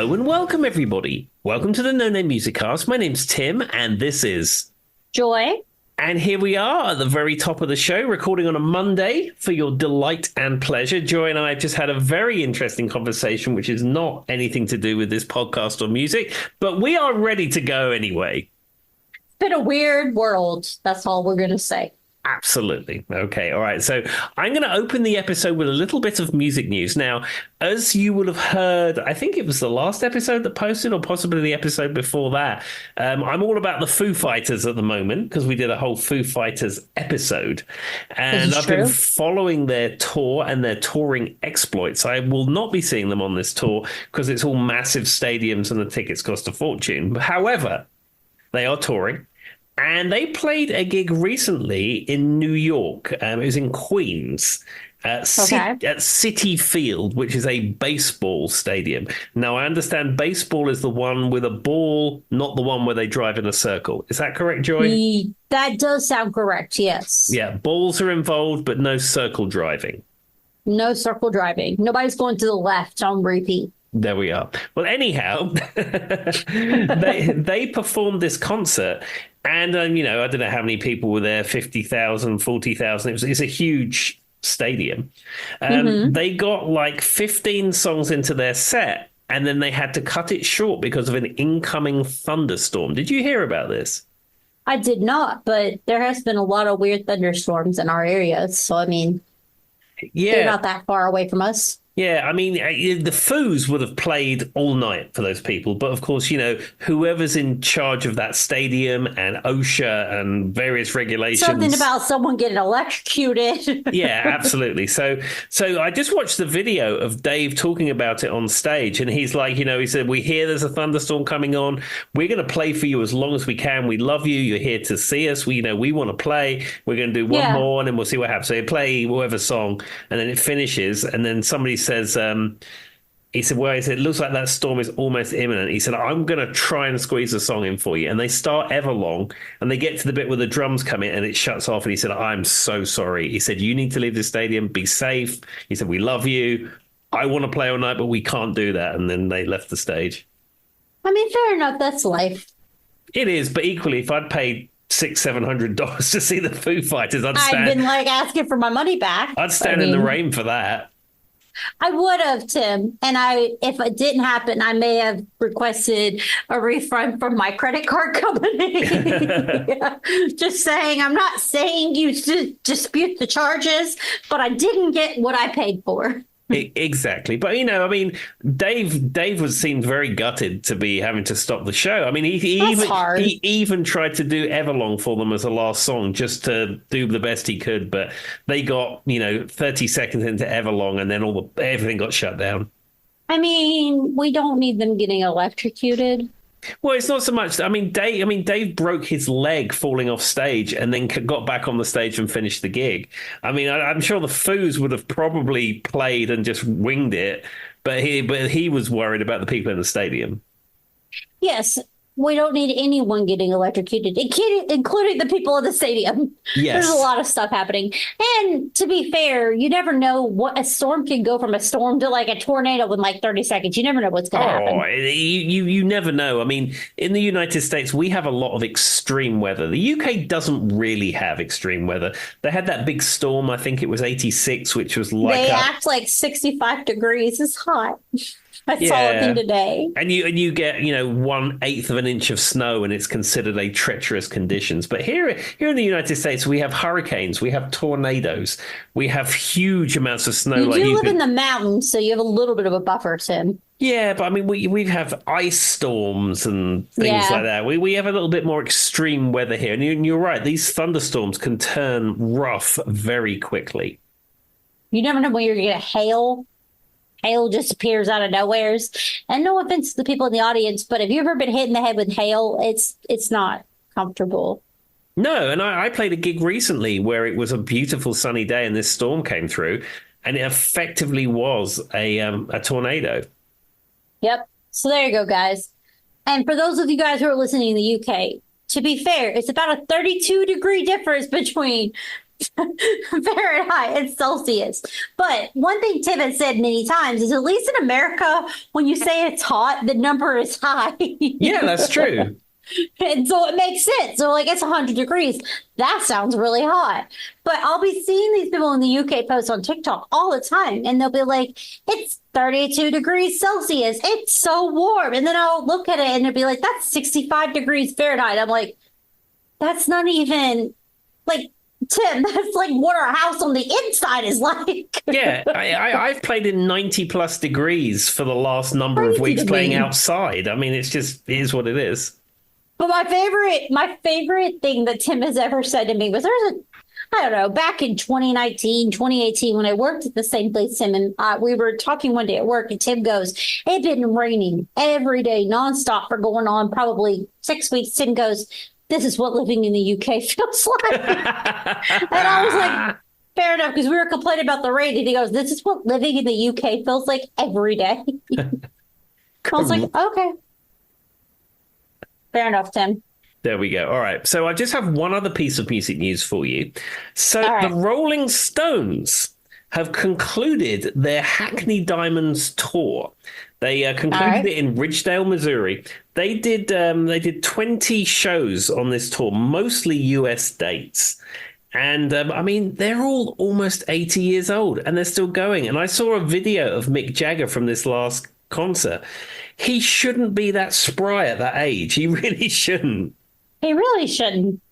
Hello and welcome, everybody. Welcome to the No Name Music Cast. My name's Tim, and this is Joy. And here we are at the very top of the show, recording on a Monday for your delight and pleasure. Joy and I have just had a very interesting conversation, which is not anything to do with this podcast or music, but we are ready to go anyway. It's been a weird world. That's all we're going to say. Absolutely. Okay. All right. So I'm going to open the episode with a little bit of music news. Now, as you will have heard, I think it was the last episode that posted, or possibly the episode before that. I'm all about the Foo Fighters at the moment because we did a whole Foo Fighters episode. And I've been following their tour and their touring exploits. I will not be seeing them on this tour because it's all massive stadiums and the tickets cost a fortune. However, they are touring. And they played a gig recently in New York. It was in Queens at Citi Field, which is a baseball stadium. Now, I understand baseball is the one with a ball, not the one where they drive in a circle. Is that correct, Joy? That does sound correct, yes. Yeah, balls are involved, but no circle driving. No circle driving. Nobody's going to the left on repeat. There we are. Well, anyhow, they performed this concert. And, I don't know how many people were there, 50,000, 40,000. It's a huge stadium. They got like 15 songs into their set, and then they had to cut it short because of an incoming thunderstorm. Did you hear about this? I did not, but there has been a lot of weird thunderstorms in our area. So, they're not that far away from us. Yeah, the Foos would have played all night for those people. But of course, whoever's in charge of that stadium and OSHA and various regulations. Something about someone getting electrocuted. Yeah, absolutely. So I just watched the video of Dave talking about it on stage. And he's like, he said, we hear there's a thunderstorm coming on. We're going to play for you as long as we can. We love you. You're here to see us. We want to play. We're going to do one more and then we'll see what happens. So you play whatever song and then it finishes. And then somebody says, he said, it looks like that storm is almost imminent. He said, I'm going to try and squeeze a song in for you. And they start Everlong and they get to the bit where the drums come in and it shuts off. And he said, I'm so sorry. He said, you need to leave the stadium. Be safe. He said, we love you. I want to play all night, but we can't do that. And then they left the stage. Fair enough. That's life. It is. But equally, if I'd paid $600-700 to see the Foo Fighters, I've been asking for my money back. I'd stand in the rain for that. I would have, Tim. And if it didn't happen, I may have requested a refund from my credit card company. Just saying, I'm not saying you dispute the charges, but I didn't get what I paid for. Exactly. But, Dave seemed very gutted to be having to stop the show. He even tried to do Everlong for them as a last song just to do the best he could. But they got, 30 seconds into Everlong and then everything got shut down. We don't need them getting electrocuted. Well, it's not so much. Dave broke his leg falling off stage and then got back on the stage and finished the gig. I'm sure the Foos would have probably played and just winged it, but he was worried about the people in the stadium. Yes. We don't need anyone getting electrocuted, including the people in the stadium. Yes. There's a lot of stuff happening. And to be fair, you never know what a storm can go from a storm to like a tornado in like 30 seconds. You never know what's going to happen. You never know. In the United States, we have a lot of extreme weather. The UK doesn't really have extreme weather. They had that big storm, I think it was 86, which was like... They act like 65 degrees. It's hot. I saw it today. And you get, 1/8 of an inch of snow and it's considered a treacherous conditions. But here in the United States, we have hurricanes, we have tornadoes, we have huge amounts of snow. You live in the mountains, so you have a little bit of a buffer, Tim. Yeah, but we have ice storms and things like that. We have a little bit more extreme weather here. And you're right, these thunderstorms can turn rough very quickly. You never know when you're going to get hail. Hail just appears out of nowheres. And no offense to the people in the audience, but have you ever been hit in the head with hail? It's not comfortable. No, and I played a gig recently where it was a beautiful sunny day and this storm came through and it effectively was a tornado. Yep. So there you go, guys. And for those of you guys who are listening in the UK, to be fair, it's about a 32-degree difference between Fahrenheit and Celsius. But one thing Tim has said many times is at least in America, when you say it's hot, the number is high. Yeah, that's true. And so it makes sense. So, like, it's 100 degrees. That sounds really hot. But I'll be seeing these people in the UK post on TikTok all the time, and they'll be like, it's 32 degrees Celsius. It's so warm. And then I'll look at it and they'll be like, that's 65 degrees Fahrenheit. I'm like, that's not even like, Tim, that's like what our house on the inside is like. Yeah, I've played in 90 plus degrees for the last number of Crazy weeks to playing me. outside. I mean, it is what it is. But my favorite thing that Tim has ever said to me was I don't know, back in 2019, 2018, when I worked at the same place, Tim, and we were talking one day at work, and Tim goes, it had been raining every day, nonstop for going on probably 6 weeks. Tim goes, this is what living in the UK feels like. And I was like, fair enough, because we were complaining about the rain. And he goes, this is what living in the UK feels like every day. I was like, okay. Fair enough, Tim. There we go. All right. So I just have one other piece of music news for you. So All the right. Rolling Stones have concluded their Hackney Diamonds tour. They All concluded right. it in Ridgedale, Missouri. They did 20 shows on this tour, mostly US dates. And I mean, they're all almost 80 years old and they're still going. And I saw a video of Mick Jagger from this last concert. He shouldn't be that spry at that age. He really shouldn't. He really shouldn't.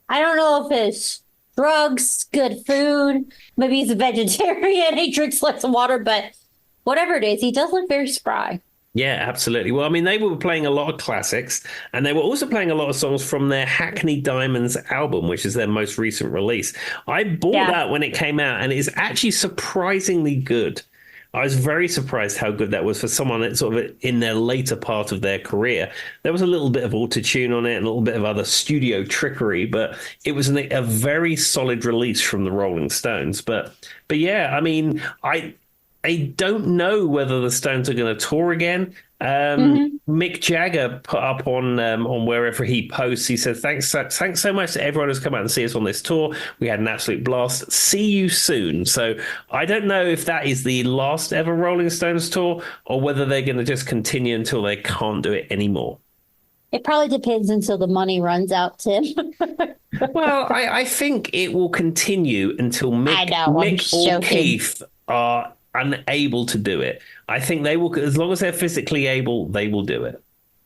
I don't know if it's drugs, good food, maybe he's a vegetarian, he drinks lots of water, but whatever it is, he does look very spry. Yeah, absolutely. Well, I mean, they were playing a lot of classics, and they were also playing a lot of songs from their Hackney Diamonds album, which is their most recent release. I bought Yeah. that when it came out, and it's actually surprisingly good. I was very surprised how good that was for someone that's sort of in their later part of their career. There was a little bit of auto-tune on it and a little bit of other studio trickery, but it was a very solid release from the Rolling Stones. But yeah, I mean, I don't know whether the Stones are going to tour again. Hmm. Mick Jagger put up on wherever he posts. He said, "Thanks so much to everyone who's come out and see us on this tour. We had an absolute blast. See you soon." So I don't know if that is the last ever Rolling Stones tour or whether they're going to just continue until they can't do it anymore. It probably depends until the money runs out, Tim. Well, I think it will continue until I know, I'm Mick or joking. Keith are unable to do it. I think they will, as long as they're physically able, they will do it.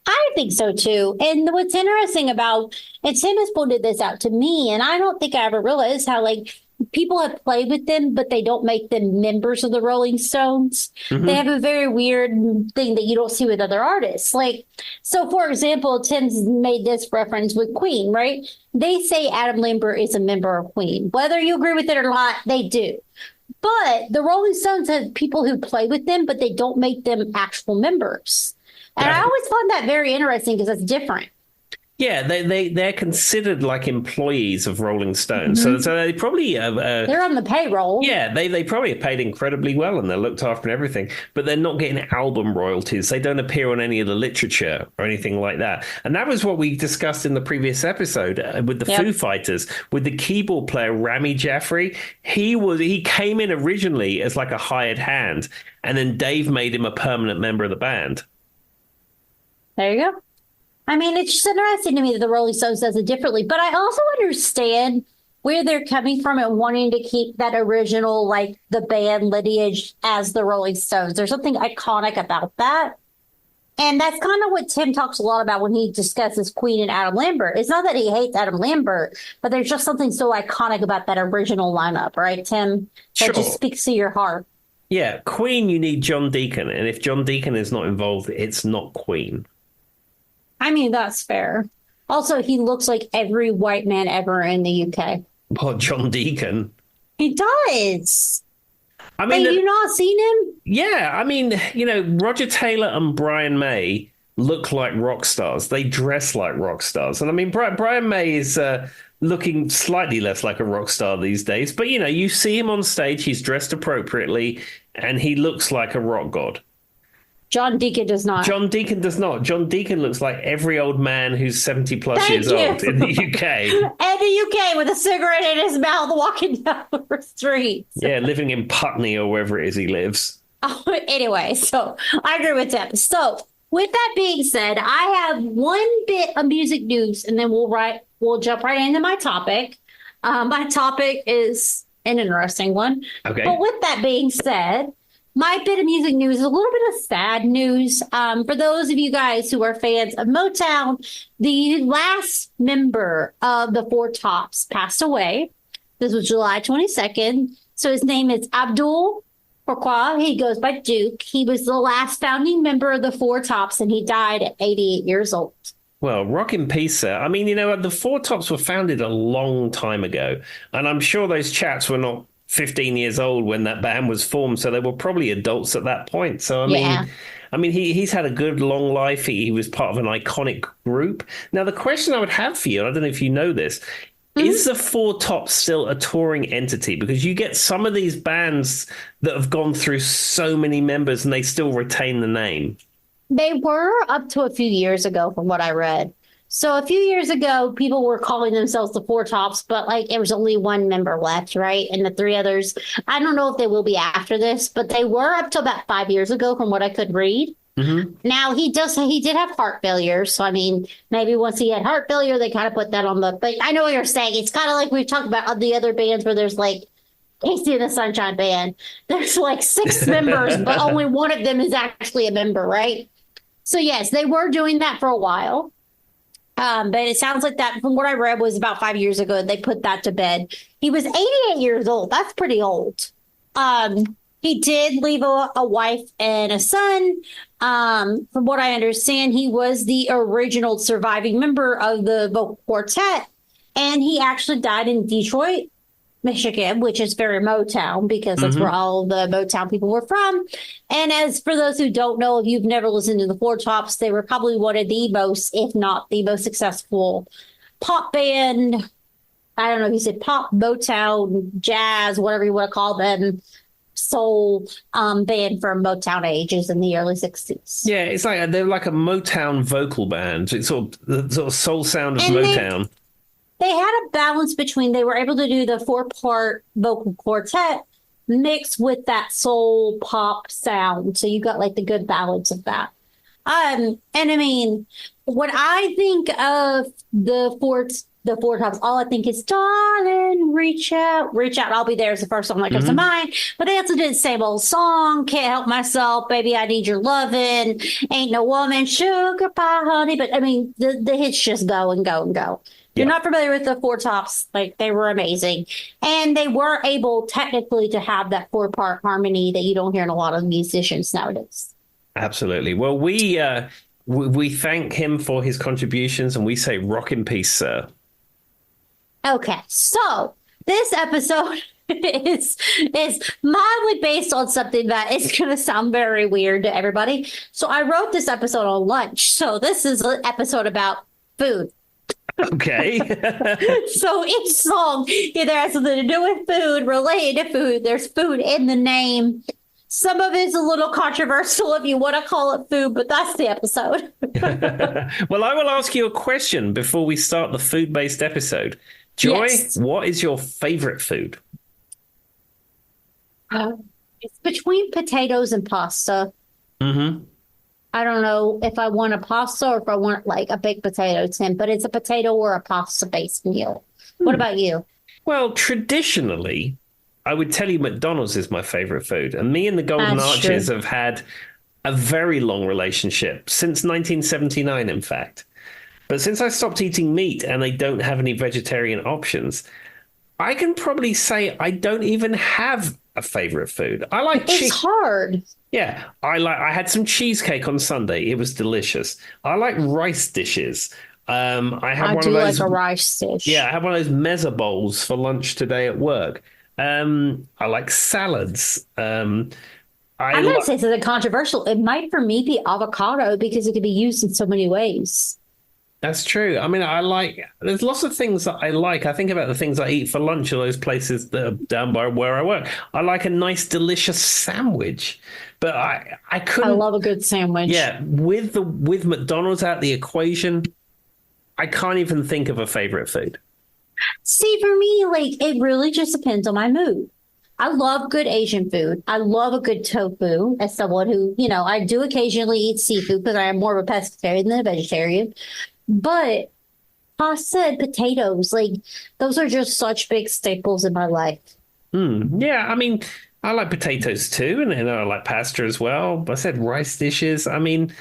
I think so too. And what's interesting about, and Tim has pointed this out to me, and I don't think I ever realized how like people have played with them, but they don't make them members of the Rolling Stones. They Hmm. have a very weird thing that you don't see with other artists. Like, so for example, Tim's made this reference with Queen, right? They say Adam Lambert is a member of Queen. Whether you agree with it or not, they do. But the Rolling Stones have people who play with them, but they don't make them actual members. And I always find that very interesting because it's different. Yeah, they're considered like employees of Rolling Stones, so they probably They're on the payroll. yeah, they probably are paid incredibly well and they're looked after and everything, but they're not getting album royalties. They don't appear on any of the literature or anything like that. And that was what we discussed in the previous episode with the Yep. Foo Fighters, with the keyboard player Rami Jaffrey. He came in originally as like a hired hand, and then Dave made him a permanent member of the band. There you go. I mean, it's just interesting to me that the Rolling Stones does it differently, but I also understand where they're coming from and wanting to keep that original, like the band lineage as the Rolling Stones. There's something iconic about that. And that's kind of what Tim talks a lot about when he discusses Queen and Adam Lambert. It's not that he hates Adam Lambert, but there's just something so iconic about that original lineup, right, Tim? That Sure. just speaks to your heart. Yeah, Queen, you need John Deacon, and if John Deacon is not involved, it's not Queen. I mean, that's fair. Also, he looks like every white man ever in the UK. What, John Deacon? He does. I Have mean, you not seen him? yeah, I mean, Roger Taylor and Brian May look like rock stars. They dress like rock stars. And I mean, Brian May is looking slightly less like a rock star these days. But, you see him on stage, he's dressed appropriately, and he looks like a rock god. John Deacon does not. John Deacon does not. John Deacon looks like every old man who's 70 plus Thank years you. old in the UK. In the UK with a cigarette in his mouth walking down the streets. Yeah, living in Putney or wherever it is he lives. Oh, anyway, so I agree with Tim. So with that being said, I have one bit of music news and then we'll jump right into my topic. My topic is an interesting one. Okay. But with that being said, my bit of music news is a little bit of sad news. For those of you guys who are fans of Motown, the last member of the Four Tops passed away. This was July 22nd. So his name is Abdul Pourquoi. He goes by Duke. He was the last founding member of the Four Tops, and he died at 88 years old. Well, rock in peace, sir. I mean, the Four Tops were founded a long time ago, and I'm sure those chaps were not 15 years old when that band was formed, so they were probably adults at that point. So, he's had a good long life. He was part of an iconic group. Now, the question I would have for you, and I don't know if you know this, is the Four Tops still a touring entity? Because you get some of these bands that have gone through so many members and they still retain the name. They were up to a few years ago, from what I read. So a few years ago, people were calling themselves the Four Tops, but like there was only one member left, right? And the three others, I don't know if they will be after this, but they were up to about 5 years ago, from what I could read. Mm-hmm. Now he did have heart failure. So, I mean, maybe once he had heart failure, they kind of put that on but I know what you're saying. It's kind of like we've talked about the other bands where there's like Casey and the Sunshine Band. There's like 6 members, but only one of them is actually a member, right? So, yes, they were doing that for a while. But it sounds like that, from what I read, was about 5 years ago. They put that to bed. He was 88 years old. That's pretty old. He did leave a wife and a son. From what I understand, he was the original surviving member of the vocal quartet, and he actually died in Detroit, Michigan, which is very Motown because that's where all the Motown people were from. And as for those who don't know, if you've never listened to the Four Tops, they were probably one of the most, if not the most successful pop band. I don't know if you said pop, Motown, jazz, whatever you want to call them, soul band from Motown ages in the early 60s. Yeah, it's like they're like a Motown vocal band. It's sort of the sort of soul sound of Motown. They had a balance between, they were able to do the 4-part vocal quartet mixed with that soul pop sound. So you got like the good balance of that. And I mean, when I think of the Four Tops, all I think is, darling, reach out, I'll be there is the first song that comes to mind. But they also did the same old song, Can't Help Myself, Baby, I Need Your Lovin', Ain't No Woman, Sugar Pie, Honey. But I mean, the hits just go and go and go. You're not familiar with the Four Tops, like they were amazing. And they were able technically to have that 4-part harmony that you don't hear in a lot of musicians nowadays. Absolutely. Well, we thank him for his contributions and we say rock in peace, sir. Okay, so this episode is mildly based on something that is going to sound very weird to everybody. So I wrote this episode on lunch. So this is an episode about food. Okay. So each song either has something to do with food, related to food. There's food in the name. Some of it's a little controversial if you want to call it food, but that's the episode. Well, I will ask you a question before we start the food-based episode. Joy, Yes. What is your favorite food? It's between potatoes and pasta. Mm-hmm. I don't know if I want a pasta or if I want like a baked potato, Tim, but it's a potato or a pasta-based meal. What about you? Well, traditionally, I would tell you McDonald's is my favorite food. And me and the Golden That's Arches true. have had a very long relationship, since 1979, in fact. But since I stopped eating meat and they don't have any vegetarian options, I can probably say I don't even have a favorite food. I like It's hard. Yeah, I had some cheesecake on Sunday. It was delicious. I like rice dishes. I had I one do of those. like a rice dish. Yeah, I had one of those mezza bowls for lunch today at work. I like salads. I'm going to say something controversial. It might for me be avocado because it could be used in so many ways. That's true. I mean, there's lots of things that I like. I think about the things I eat for lunch at those places that are down by where I work. I like a nice, delicious sandwich, but I I couldn't, love a good sandwich. yeah, with McDonald's out the equation, I can't even think of a favorite food. See, for me, like it really just depends on my mood. I love good Asian food. I love a good tofu as someone who, I do occasionally eat seafood because I am more of a pescatarian than a vegetarian. But pasta and potatoes, like those are just such big staples in my life. Yeah, I mean, I like potatoes too, and then I like pasta as well. I said rice dishes. I mean,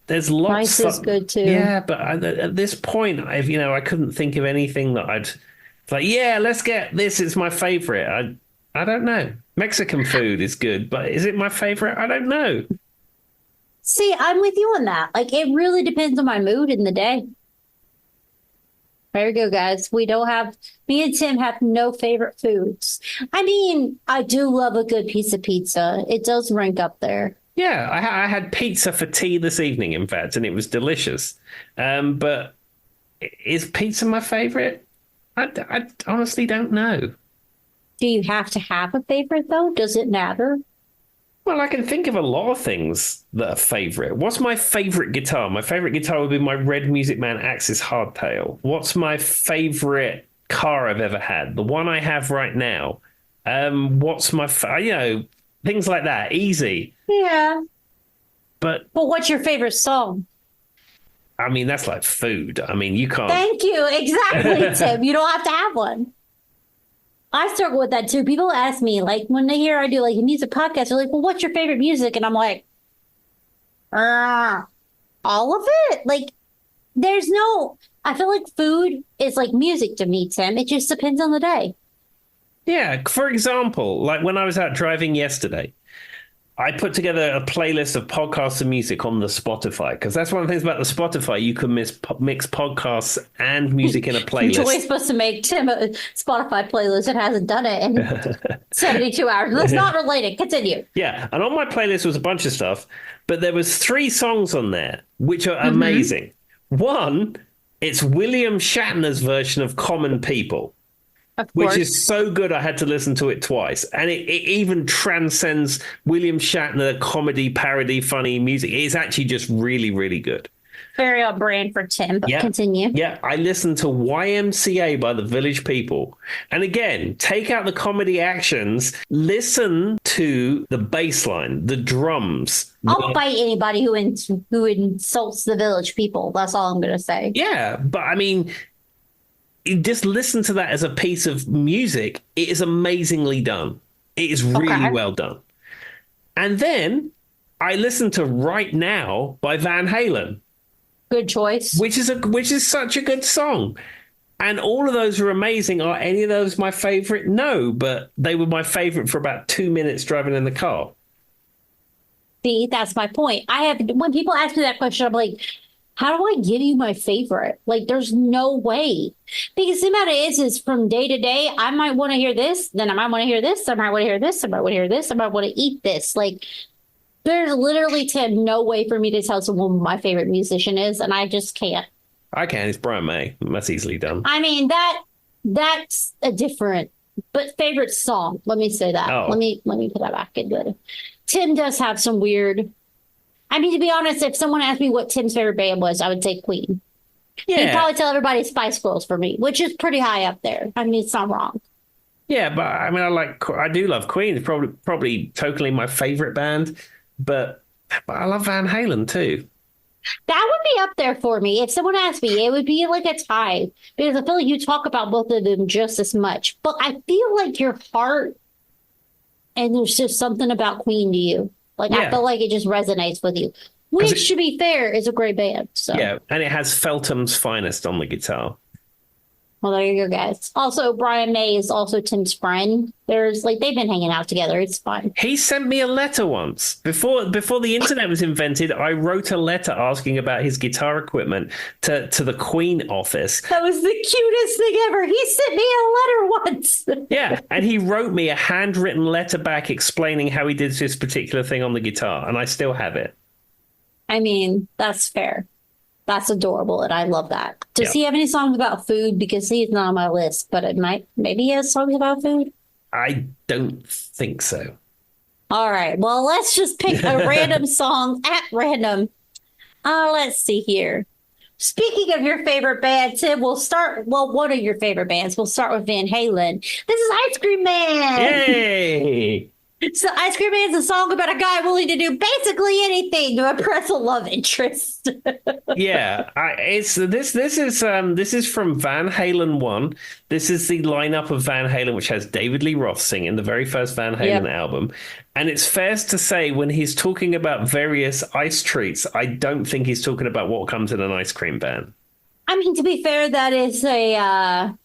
there's Rice lots is of, good too. yeah, but at this point, I couldn't think of anything that I'd it's like, yeah, let's get this. It's my favorite. I don't know. Mexican food is good, but is it my favorite? I don't know. See, I'm with you on that. Like it really depends on my mood in the day. There you go, guys. Me and Tim have no favorite foods. I mean, I do love a good piece of pizza. It does rank up there. Yeah, I had pizza for tea this evening, in fact, and it was delicious. But is pizza my favorite? I honestly don't know. Do you have to have a favorite though? Does it matter? Well, I can think of a lot of things that are favorite. What's my favorite guitar? My favorite guitar would be my Red Music Man Axis Hardtail. What's my favorite car I've ever had? The one I have right now. What's things like that. Easy. Yeah. But But what's your favorite song? I mean, that's like food. I mean, you can't. Thank you. Exactly, Tim. You don't have to have one. I struggle with that too. People ask me, like, when they hear I do like a music podcast, they're like, well, what's your favorite music? And I'm like, all of it. Like, I feel like food is like music to me, Tim. It just depends on the day. Yeah. For example, like when I was out driving yesterday, I put together a playlist of podcasts and music on the Spotify because that's one of the things about the Spotify. You can mix podcasts and music in a Joy's playlist. supposed to make Tim a Spotify playlist and hasn't done it in 72 hours. That's not related. Continue. Yeah, and on my playlist was a bunch of stuff, but there was three songs on there which are Mm-hmm. amazing. One, it's William Shatner's version of Common People, Of which course. is so good I had to listen to it twice. And it even transcends William Shatner comedy, parody, funny music. It's actually just really, really good. Very on brand for Tim, but Yeah. continue. Yeah. I listened to YMCA by the Village People. And again, take out the comedy actions, listen to the bass line, the drums. I'll fight anybody who insults the village people. That's all I'm going to say. Yeah. But I mean, just listen to that as a piece of music. It is amazingly done. It is really Okay. well done. And then I listened to Right Now by Van Halen, Good choice. which is such a good song. And all of those are amazing. Are any of those my favorite? No, but they were my favorite for about 2 minutes driving in the car. See, that's my point. When people ask me that question, I'm like, how do I give you my favorite? Like, there's no way. Because the amount is from day to day, I might want to hear this, then I might want to hear this, I might want to hear this, I might want to hear this, I might want to eat this. Like, there's literally, Tim, no way for me to tell someone who my favorite musician is, and I just can't. I can. It's Brian May. That's easily done. I mean, that's a different, but favorite song. Let me say that. Oh, Let me put that back into it. Tim does have some weird. I mean, to be honest, if someone asked me what Tim's favorite band was, I would say Queen. He'd yeah. probably tell everybody Spice Girls for me, which is pretty high up there. I mean, it's not wrong. Yeah, but I mean, I do love Queen. It's probably totally my favorite band, but I love Van Halen too. That would be up there for me. If someone asked me, it would be like a tie because I feel like you talk about both of them just as much. But I feel like your heart and there's just something about Queen to you. Like I Yeah, feel like it just resonates with you, because which to be fair is a great band. So yeah, and it has Feltham's Finest on the guitar. well, there you go, guys. Also, Brian May is also Tim's friend. There's like they've been hanging out together. It's fun. He sent me a letter once before the internet was invented. I wrote a letter asking about his guitar equipment to the Queen office. That was the cutest thing ever. He sent me a letter once. Yeah, and he wrote me a handwritten letter back explaining how he did this particular thing on the guitar, and I still have it. I mean, that's fair. That's adorable, and I love that. Does Yeah. he have any songs about food? Because he's not on my list, but it might. Maybe he has songs about food. I don't think so. All right. Well, let's just pick a random song at random. Let's see here. Speaking of your favorite band, Tim, we'll start. Well, one of your favorite bands. We'll start with Van Halen. This is Ice Cream Man. Yay! So, Ice Cream Man's a song about a guy willing to do basically anything to impress a love interest. Yeah, it's this is from Van Halen 1. This is the lineup of Van Halen, which has David Lee Roth singing the very first Van Halen Yep. album. And it's fair to say when he's talking about various ice treats, I don't think he's talking about what comes in an ice cream van. I mean, to be fair, that is a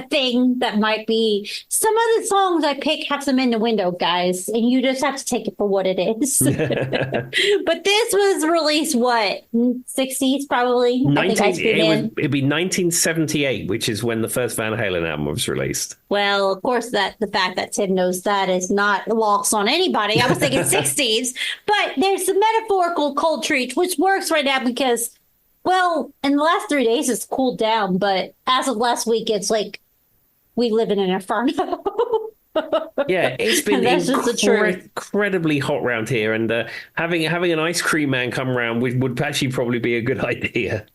thing that might be some of the songs I pick have some in the window, guys, and you just have to take it for what it is. But this was released what 60s probably. I think Ice Cream Man. It'd be 1978, which is when the first Van Halen album was released. Well, of course, that the fact that Tim knows that is not lost on anybody. I was thinking 60s, but there's some metaphorical cold treat, which works right now because, well, in the last 3 days it's cooled down, but as of last week, it's like we live in an inferno. Yeah, it's been That's just the truth. incredibly hot round here, and having an ice cream man come round would actually probably be a good idea.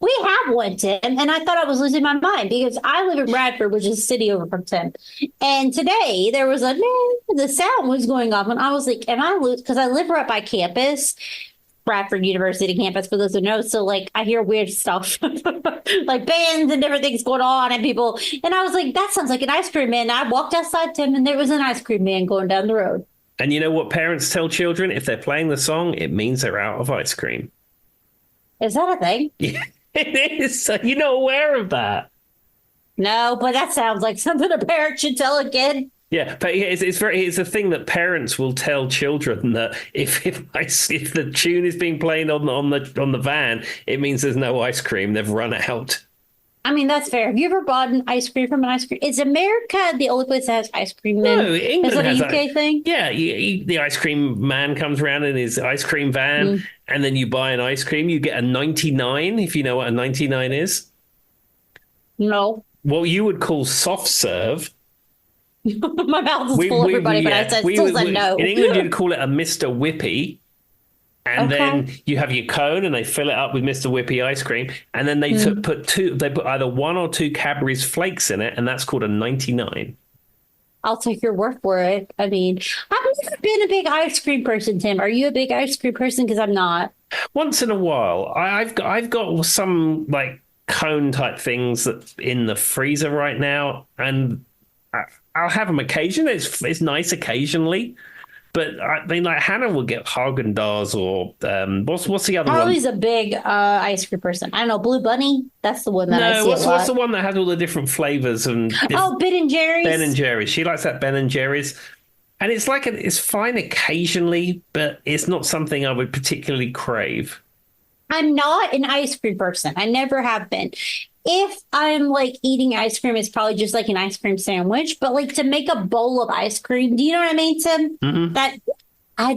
We have one, Tim, and I thought I was losing my mind because I live in Bradford, which is a city over from Tim. And today there was the sound was going off, and I was like, "Am I lose?" Because I live right by campus, Bradford University campus, for those who know. So like, I hear weird stuff, like bands and different things going on, and people. And I was like, "That sounds like an ice cream man." And I walked outside, Tim, and there was an ice cream man going down the road. And you know what parents tell children? If they're playing the song, it means they're out of ice cream. Is that a thing? Yeah, it is. So you're not aware of that. No, but that sounds like something a parent should tell a kid. Yeah, but it's a thing that parents will tell children that if the tune is being played on the van, it means there's no ice cream. They've run out. I mean, that's fair. Have you ever bought an ice cream from an ice cream? Is America the only place that has ice cream men? No, England Is that a has UK thing? Yeah, the ice cream man comes around in his ice cream van, and then you buy an ice cream. You get a 99, if you know what a 99 is. No. What you would call soft serve. My mouth is full, everybody, but I still said no. In England, you'd call it a Mr. Whippy. And then you have your cone, and they fill it up with Mr. Whippy ice cream, and then they put either one or two Cadbury's flakes in it, and that's called a 99. I'll take your word for it. I mean, I've never been a big ice cream person, Tim. Are you a big ice cream person? Because I'm not. Once in a while, I've got some like cone type things that in the freezer right now, and I'll have them occasionally. It's nice occasionally. But I mean, like Hannah will get Haagen-Dazs or what's the other Harley's one? a big ice cream person. I don't know, Blue Bunny. That's the one that I see a lot. What's the one that has all the different flavors and Ben and Jerry's. Ben and Jerry's. She likes that Ben and Jerry's, and it's like it's fine occasionally, but it's not something I would particularly crave. I'm not an ice cream person. I never have been. If I'm like eating ice cream, it's probably just like an ice cream sandwich. But like to make a bowl of ice cream, do you know what I mean, Tim? Mm-hmm.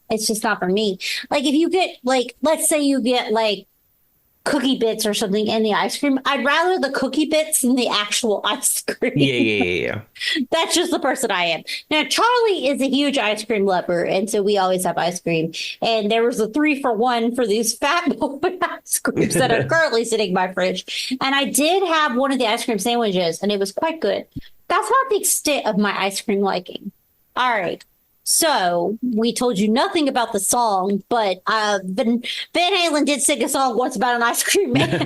It's just not for me. Like if you get like, let's say you get like cookie bits or something in the ice cream, I'd rather the cookie bits than the actual ice cream. Yeah. That's just the person I am. Now, Charlie is a huge ice cream lover, and so we always have ice cream. And there was a 3-for-1 for these fat boy ice creams that are currently sitting in my fridge. And I did have one of the ice cream sandwiches, and it was quite good. That's not the extent of my ice cream liking. All right. So we told you nothing about the song, but Van Halen did sing a song once about an ice cream man.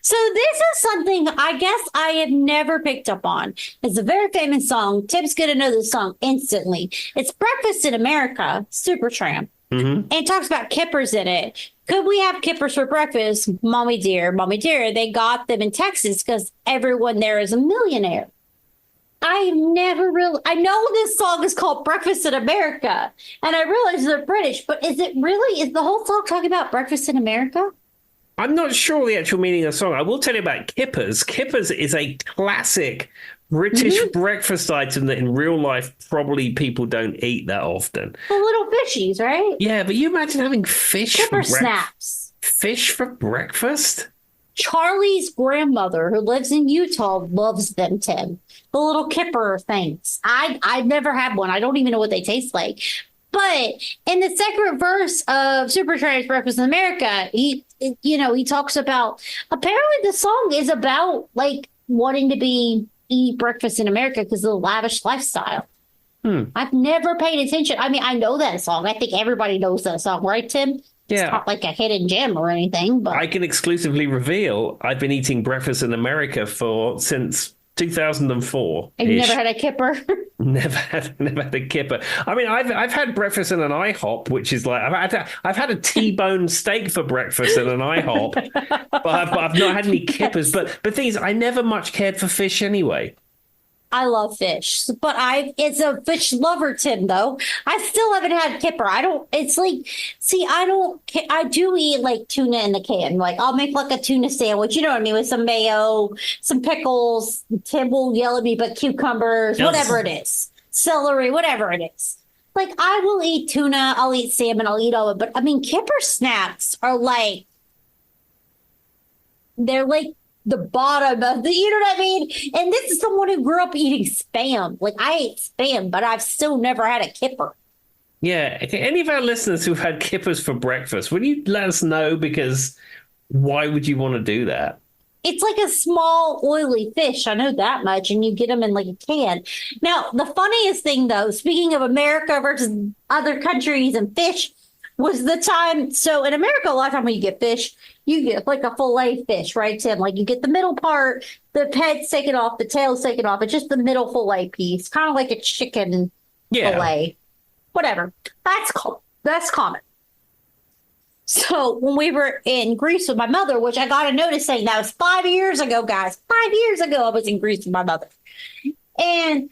So this is something I guess I have never picked up on. It's a very famous song. Tim's going to know this song instantly. It's Breakfast in America, Supertramp. Mm-hmm. And it talks about kippers in it. Could we have kippers for breakfast? Mommy dear, they got them in Texas because everyone there is a millionaire. I know this song is called Breakfast in America, and I realize they're British, but is the whole song talking about breakfast in America? I'm not sure the actual meaning of the song. I will tell you about kippers. Kippers is a classic British breakfast item that in real life probably people don't eat that often. The little fishies, right? Yeah, but you imagine having fish Kipper for breakfast. snaps. Fish for breakfast? Charlie's grandmother, who lives in Utah, loves them, Tim. The little kipper things. I've never had one. I don't even know what they taste like. But in the second verse of Supertrash Breakfast in America, he talks about apparently the song is about like wanting to eat breakfast in America because of the lavish lifestyle. I've never paid attention. I mean, I know that song. I think everybody knows that song, right, Tim? It's Yeah. not like a hidden gem or anything, but I can exclusively reveal I've been eating breakfast in America since 2004. I've never had a kipper. Never had a kipper. I mean, I've had breakfast in an IHOP, which is like I've had a T-bone steak for breakfast in an IHOP, but I've not had any kippers. But the thing is, I never much cared for fish anyway. I love fish, but it's a fish lover, Tim, though. I still haven't had kipper. I don't, it's like, see, I do eat like tuna in the can. Like I'll make like a tuna sandwich, you know what I mean? With some mayo, some pickles. Tim will yell at me, but cucumbers, whatever it is, celery, whatever it is. Like I will eat tuna, I'll eat salmon, I'll eat all of it. But I mean, kipper snacks are like, they're like, the bottom of you know what I mean? And this is someone who grew up eating Spam. Like I ate Spam, but I've still never had a kipper. Yeah. Okay, any of our listeners who've had kippers for breakfast, will you let us know? Because why would you want to do that? It's like a small oily fish. I know that much. And you get them in like a can. Now, the funniest thing though, speaking of America versus other countries and fish, was the time. So in America, a lot of time when you get fish, you get like a fillet fish, right, Tim? Like you get the middle part, the head's taken off, the tail's taken off. It's just the middle fillet piece, kind of like a chicken fillet. Whatever. That's common. So when we were in Greece with my mother, which I got a notice saying that was 5 years ago, guys. 5 years ago, I was in Greece with my mother. And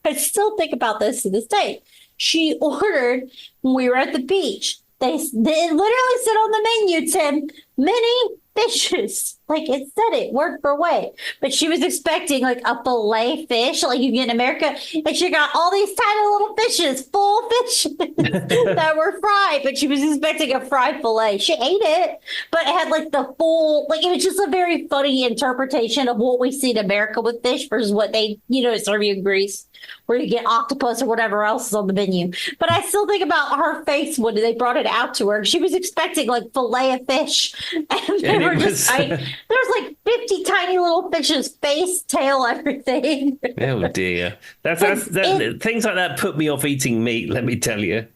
I still think about this to this day. She ordered when we were at the beach. They literally said on the menu, Tim, many fishes. Like it said it word for word. But she was expecting like a fillet fish like you get in America. And she got all these tiny little fishes, full fishes that were fried. But she was expecting a fried fillet. She ate it, but it had like the full, like it was just a very funny interpretation of what we see in America with fish versus what they, serve you in Greece, where you get octopus or whatever else is on the menu. But I still think about her face when they brought it out to her. She was expecting like fillet of fish. And they were just there's like 50 tiny little fishes, face, tail, everything. Oh dear. That's things like that put me off eating meat, let me tell you.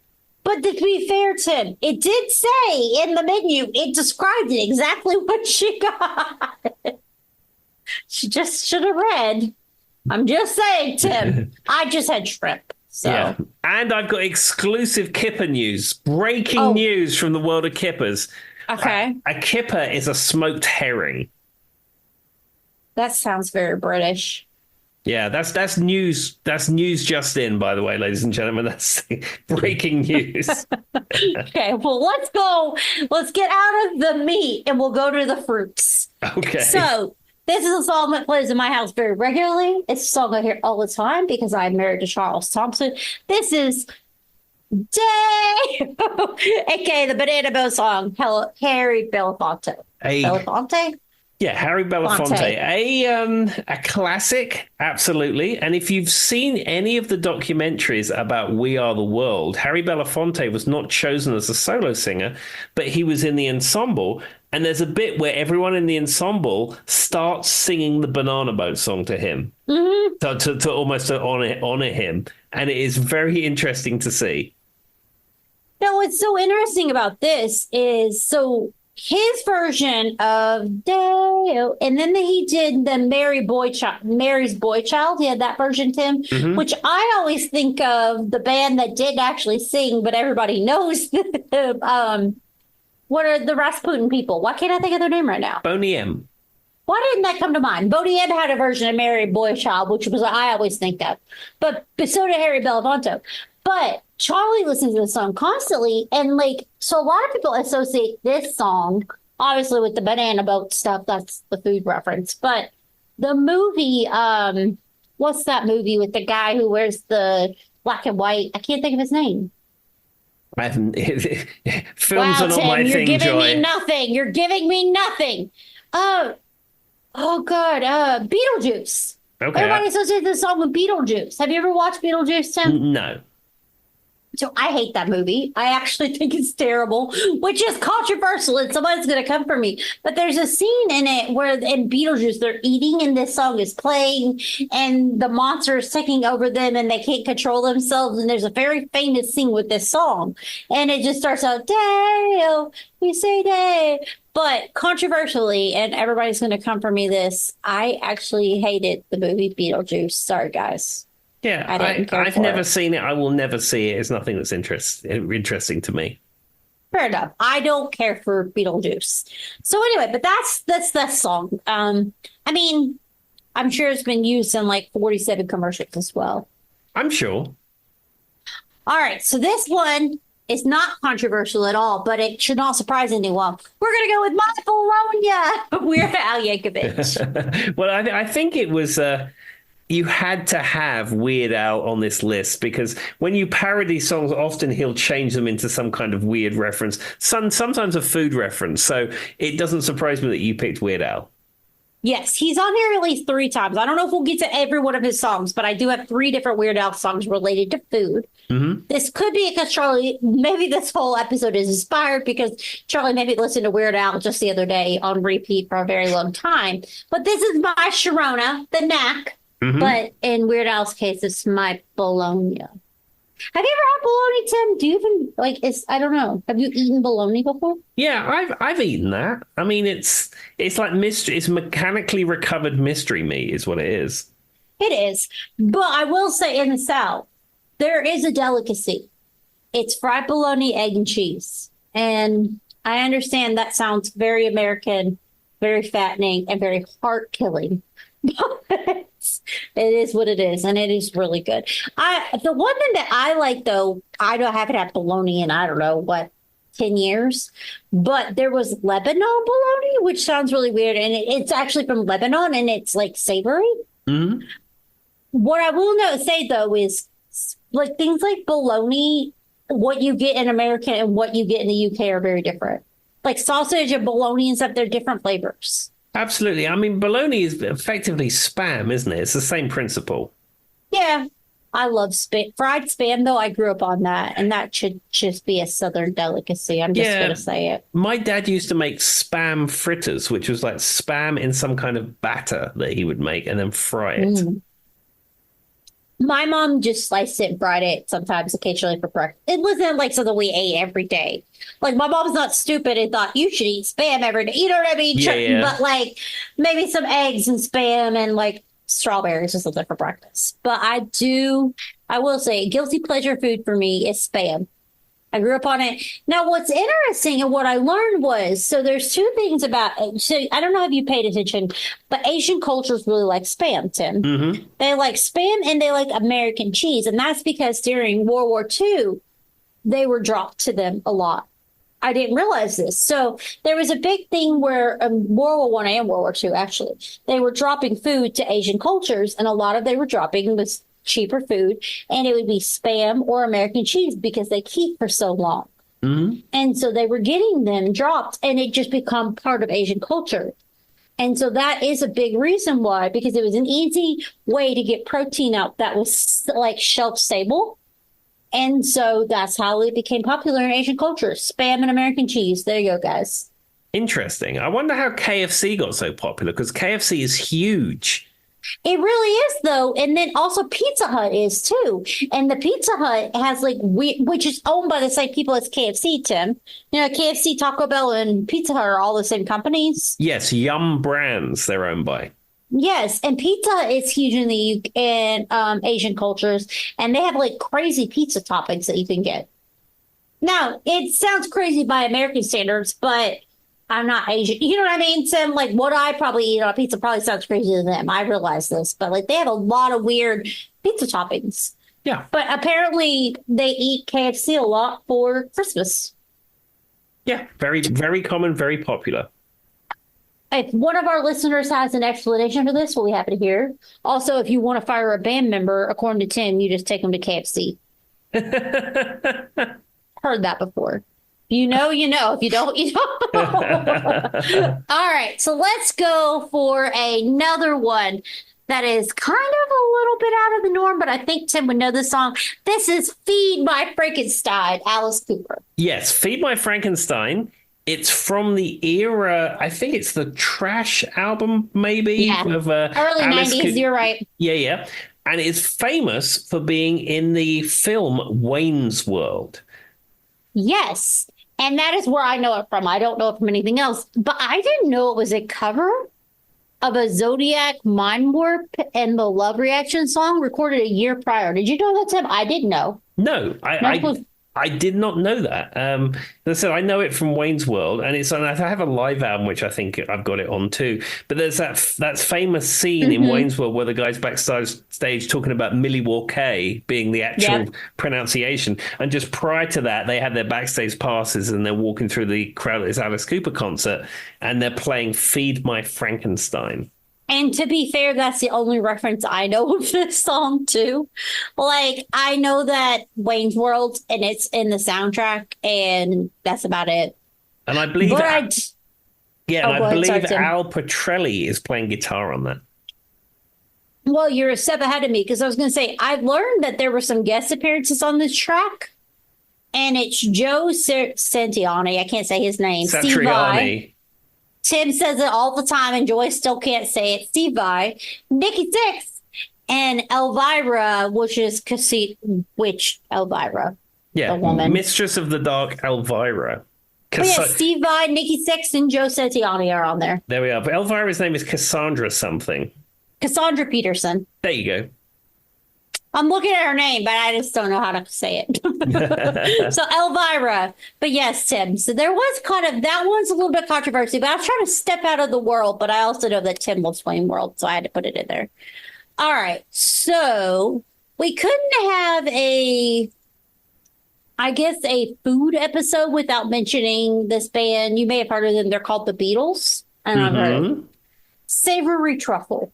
But to be fair, Tim, it did say in the menu, it described it exactly what she got. She just should have read. I'm just saying, Tim, I just had shrimp. So. Yeah. And I've got exclusive kipper news. Breaking news from the world of kippers. Okay. A kipper is a smoked herring. That sounds very British. Yeah, that's news. That's news just in, by the way, ladies and gentlemen. That's breaking news. Okay, well, let's go. Let's get out of the meat and we'll go to the fruits. Okay. So this is a song that plays in my house very regularly. It's a song I hear all the time because I'm married to Charles Thompson. This is Day, aka the Banana Boat song, Harry Belafonte. Belafonte? Yeah, Harry Belafonte, a classic, absolutely. And if you've seen any of the documentaries about We Are the World, Harry Belafonte was not chosen as a solo singer, but he was in the ensemble. And there's a bit where everyone in the ensemble starts singing the Banana Boat song to him, to almost honor him. And it is very interesting to see. Now, what's so interesting about this is his version of Dale, and then he did the Mary's Boy Child. He had that version, Tim, which I always think of the band that didn't actually sing, but everybody knows. What are the Rasputin people? Why can't I think of their name right now? Boney M. Why didn't that come to mind? Boney M had a version of Mary Boy Child, which was I always think of, but so did Harry Belafonte. But Charlie listens to the song constantly, and so a lot of people associate this song, obviously, with the banana boat stuff. That's the food reference. But the movie, what's that movie with the guy who wears the black and white? I can't think of his name. I haven't. Films Wow, are not Tim, my you're thing, giving me Joy. nothing. You're giving me nothing. Oh, oh God, Beetlejuice. Okay, Everybody associates this song with Beetlejuice. Have you ever watched Beetlejuice, Tim? no. So I hate that movie. I actually think it's terrible, which is controversial, and somebody's going to come for me. But there's a scene in it where in Beetlejuice they're eating, and this song is playing, and the monster is taking over them, and they can't control themselves. And there's a very famous scene with this song, and it just starts out Dale, we say Dale. But controversially, and everybody's going to come for me this, I actually hated the movie Beetlejuice. Sorry, guys. Yeah, I didn't care I've for never it. seen it. I will never see it. It's nothing that's interesting to me. Fair enough. I don't care for Beetlejuice. So anyway, but that's that song. I mean, I'm sure it's been used in like 47 commercials as well. I'm sure. All right, so this one is not controversial at all, but it should not surprise anyone. We're gonna go with My Bologna, Weird Al Yankovic. Well, I think it was. You had to have Weird Al on this list because when you parody songs, often he'll change them into some kind of weird reference, sometimes a food reference. So it doesn't surprise me that you picked Weird Al. Yes, he's on here at least 3 times. I don't know if we'll get to every one of his songs, but I do have 3 different Weird Al songs related to food. Mm-hmm. This could be because Charlie, maybe this whole episode is inspired because Charlie maybe listened to Weird Al just the other day on repeat for a very long time. But this is my Sharona, the knack. Mm-hmm. But in Weird Al's case, it's my bologna. Have you ever had bologna, Tim? Do you even like? I don't know. Have you eaten bologna before? Yeah, I've eaten that. I mean, it's like mystery. It's mechanically recovered mystery meat, is what it is. It is, but I will say in the South, there is a delicacy. It's fried bologna, egg, and cheese. And I understand that sounds very American, very fattening, and very heart killing. But it is what it is, and it is really good. The one thing that I like though, haven't had bologna in I don't know what 10 years, but there was Lebanon bologna, which sounds really weird, and it's actually from Lebanon, and it's like savory. Mm-hmm. What I will say though is like things like bologna, what you get in America and what you get in the UK are very different. Like sausage and bologna and stuff, they're different flavors. Absolutely. I mean, bologna is effectively spam, isn't it? It's the same principle. Yeah, I love fried spam, though. I grew up on that, and that should just be a Southern delicacy. I'm just Yeah. going to say it. My dad used to make spam fritters, which was like spam in some kind of batter that he would make and then fry it. Mm. My mom just sliced it and fried it sometimes, occasionally for breakfast. It wasn't like something we ate every day. Like my mom's not stupid and thought you should eat spam every day. You know what I mean? Yeah. But like maybe some eggs and spam and like strawberries or something for breakfast. But I will say guilty pleasure food for me is spam. I grew up on it. Now, what's interesting and what I learned was so there's 2 things about. So I don't know if you paid attention, but Asian cultures really like spam, Tim. Mm-hmm. They like spam and they like American cheese. And that's because during World War II, they were dropped to them a lot. I didn't realize this. So there was a big thing where World War One and World War II, actually, they were dropping food to Asian cultures, and a lot of they were dropping was cheaper food, and it would be spam or American cheese because they keep for so long. Mm-hmm. And so they were getting them dropped, and it just become part of Asian culture. And so that is a big reason why, because it was an easy way to get protein out that was like shelf stable. And so that's how it became popular in Asian culture. Spam and American cheese. There you go, guys. Interesting. I wonder how KFC got so popular because KFC is huge. It really is, though. And then also Pizza Hut is, too. And the Pizza Hut has, like, which is owned by the same people as KFC, Tim. You know, KFC, Taco Bell, and Pizza Hut are all the same companies. Yes, Yum Brands they're owned by. Yes, and pizza is huge in the UK and Asian cultures, and they have like crazy pizza toppings that you can get. Now, it sounds crazy by American standards, but I'm not Asian. You know what I mean, Tim? Like what I probably eat on a pizza probably sounds crazy to them. I realize this, but like they have a lot of weird pizza toppings. Yeah. But apparently they eat KFC a lot for Christmas. Yeah, very, very common, very popular. If one of our listeners has an explanation for this, we'll be happy to hear. Also, if you want to fire a band member, according to Tim, you just take them to KFC. heard that before. You know, you know. If you don't, you don't. All right, so let's go for another one that is kind of a little bit out of the norm, but I think Tim would know this song. This is Feed My Frankenstein, Alice Cooper. Yes, Feed My Frankenstein. It's from the era, I think it's the Trash album, maybe, Yeah, of early Alice 90s, you're right. Yeah, yeah. And it's famous for being in the film Wayne's World. Yes. And that is where I know it from. I don't know it from anything else, but I didn't know it was a cover of a Zodiac Mind Warp and the Love Reaction song recorded a year prior. Did you know that, Tim? I didn't know. No, No clue. I did not know that. As I said, I know it from Wayne's World, and I have a live album which I think I've got it on too. But there's that famous scene in Wayne's World where the guys backstage talking about Milwaukee being the actual Yep. pronunciation, and just prior to that, they had their backstage passes and they're walking through the crowd at this Alice Cooper concert, and they're playing "Feed My Frankenstein." And to be fair, that's the only reference I know of this song, too. Like, I know that Wayne's World and it's in the soundtrack, and that's about it. And I believe, But yeah, and go I ahead. Sorry, believe Tim. Al Petrelli is playing guitar on that. Well, you're a step ahead of me because I was going to say, I learned that there were some guest appearances on this track, and it's Joe Santiani. I can't say his name. Steve Vai. Satriani. Tim says it all the time, and Joy still can't say it. Steve Vai, Nikki Sixx, and Elvira, Elvira, Yeah, the woman. Mistress of the Dark, Elvira. But yeah, Steve Vai, Nikki Sixx, and Joe Santiani are on there. There we are. But Elvira's name is Cassandra something. Cassandra Peterson. There you go. I'm looking at her name, but I just don't know how to say it. So Elvira. But yes, Tim. So there was kind of that one's a little bit controversial, but I was trying to step out of the world, but I also know that Tim loves Wayne World, so I had to put it in there. All right. So we couldn't have a food episode without mentioning this band. You may have heard of them. They're called the Beatles. And I've heard of Savory Truffle.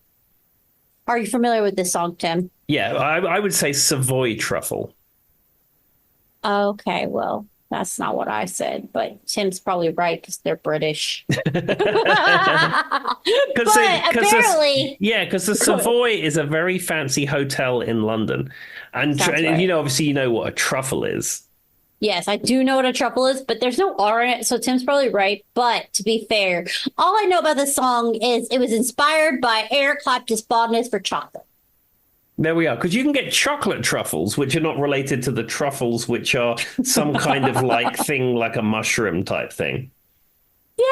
Are you familiar with this song, Tim? Yeah, I would say Savoy truffle. Okay, well, that's not what I said, but Tim's probably right because they're British. But apparently, because the Savoy is a very fancy hotel in London, and right. Obviously you know what a truffle is. Yes, I do know what a truffle is, but there's no R in it, so Tim's probably right. But to be fair, all I know about this song is it was inspired by Eric Clapton's fondness for chocolate. There we are, because you can get chocolate truffles, which are not related to the truffles, which are some kind of thing, like a mushroom type thing. Yeah.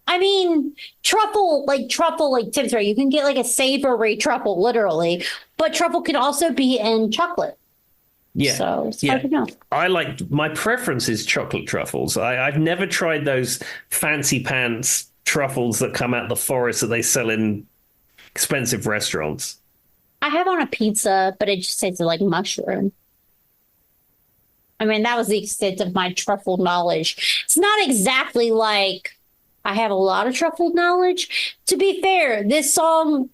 I mean, truffle, like Tim's right. You can get like a savory truffle, literally, but truffle can also be in chocolate. Yeah. So it's hard to know. My preference is chocolate truffles. I've never tried those fancy pants truffles that come out the forest that they sell in expensive restaurants. I have on a pizza, but it just tastes like mushroom. I mean, that was the extent of my truffle knowledge. It's not exactly like I have a lot of truffle knowledge. To be fair, this song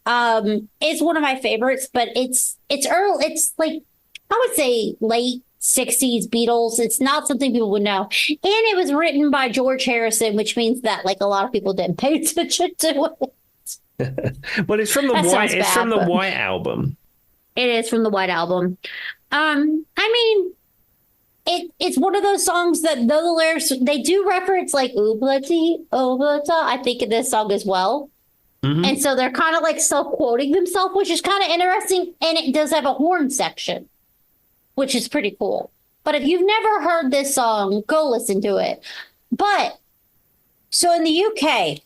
is one of my favorites, but it's early. It's like I would say late 60s Beatles. It's not something people would know. And it was written by George Harrison, which means that like a lot of people didn't pay attention to it. Well, it's from the White Album. It is from the White Album. I mean, it's one of those songs that though the lyrics they do reference like oblati, oblata, I think in this song as well. Mm-hmm. And so they're kind of like self-quoting themselves, which is kind of interesting. And it does have a horn section, which is pretty cool. But if you've never heard this song, go listen to it. But so in the UK,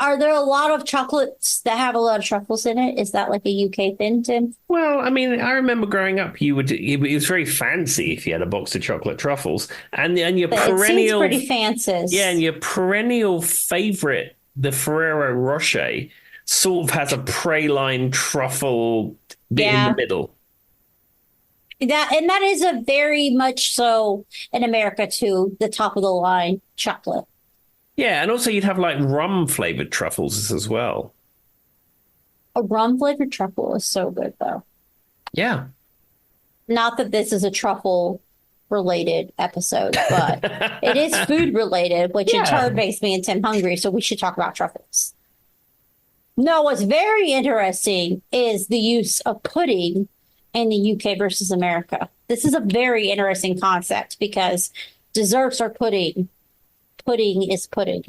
are there a lot of chocolates that have a lot of truffles in it? Is that like a UK thing, Tim? Well, I mean, I remember growing up, it was very fancy if you had a box of chocolate truffles, and your But perennial, it seems pretty fancy. Yeah, and your perennial favorite, the Ferrero Rocher, sort of has a praline truffle bit in the middle. That is a very much so in America too, the top of the line chocolate. Yeah, and also you'd have like rum flavored truffles as well. A rum flavored truffle is so good though. Yeah. Not that this is a truffle related episode, but it is food related, which in Yeah. turn makes me and Tim hungry. So we should talk about truffles. No, what's very interesting is the use of pudding in the UK versus America. This is a very interesting concept because desserts are pudding. Pudding is pudding.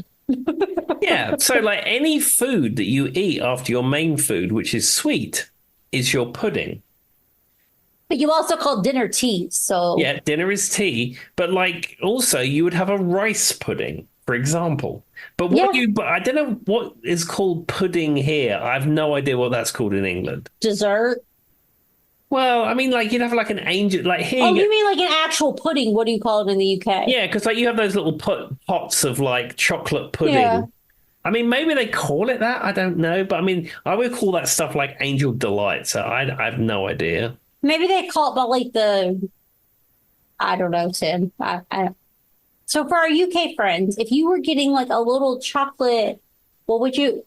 Yeah. So, like any food that you eat after your main food, which is sweet, is your pudding. But you also call dinner tea. So Yeah, dinner is tea, but like also you would have a rice pudding, for example. yeah, But I don't know what is called pudding here. I have no idea what that's called in England. dessert. Well, I mean, like you'd have like an angel, like here Oh, you you get, mean like an actual pudding? What do you call it in the UK? yeah, because like you have those little pots of like chocolate Yeah. pudding. I mean, maybe they call it that. I don't know, but I mean, I would call that stuff like angel delight. So I have no idea. Maybe they call it by like the, I don't know, Tim. So for our UK friends, if you were getting like a little chocolate,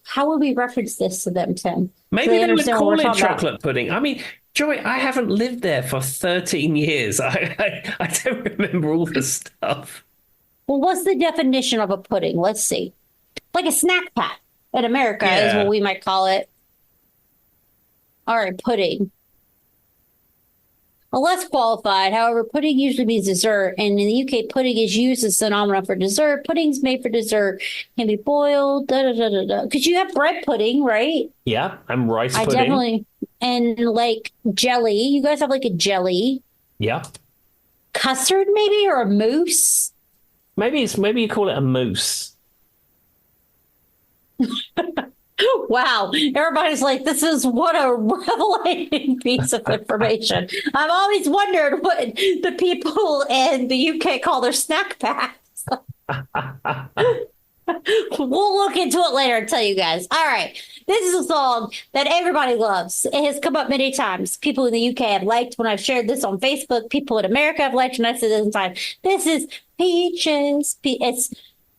how would we reference this to them, Tim? Do Maybe they they would understand what call we're it talking about? chocolate pudding. I mean, Joy, I haven't lived there for 13 years. I don't remember all the stuff. Well, what's the definition of a pudding? Let's see. Like a snack pack in America is what Yeah. we might call it. All right, pudding. Well, less qualified. However, pudding usually means dessert, and in the UK, pudding is used as a synonym for dessert. Puddings made for dessert can be boiled. Da da da da da. Because you have bread pudding, right? Yeah, and rice I pudding. definitely and like jelly. You guys have like a jelly Yeah. custard, maybe, or a mousse. Maybe you call it a mousse. Wow, everybody's like, this is what a revelating piece of information. I've always wondered what the people in the UK call their snack packs. We'll look into it later and tell you guys. All right. This is a song that everybody loves. It has come up many times. People in the UK have liked when I've shared this on Facebook. People in America have liked when I've said this in time. This is Peaches. It's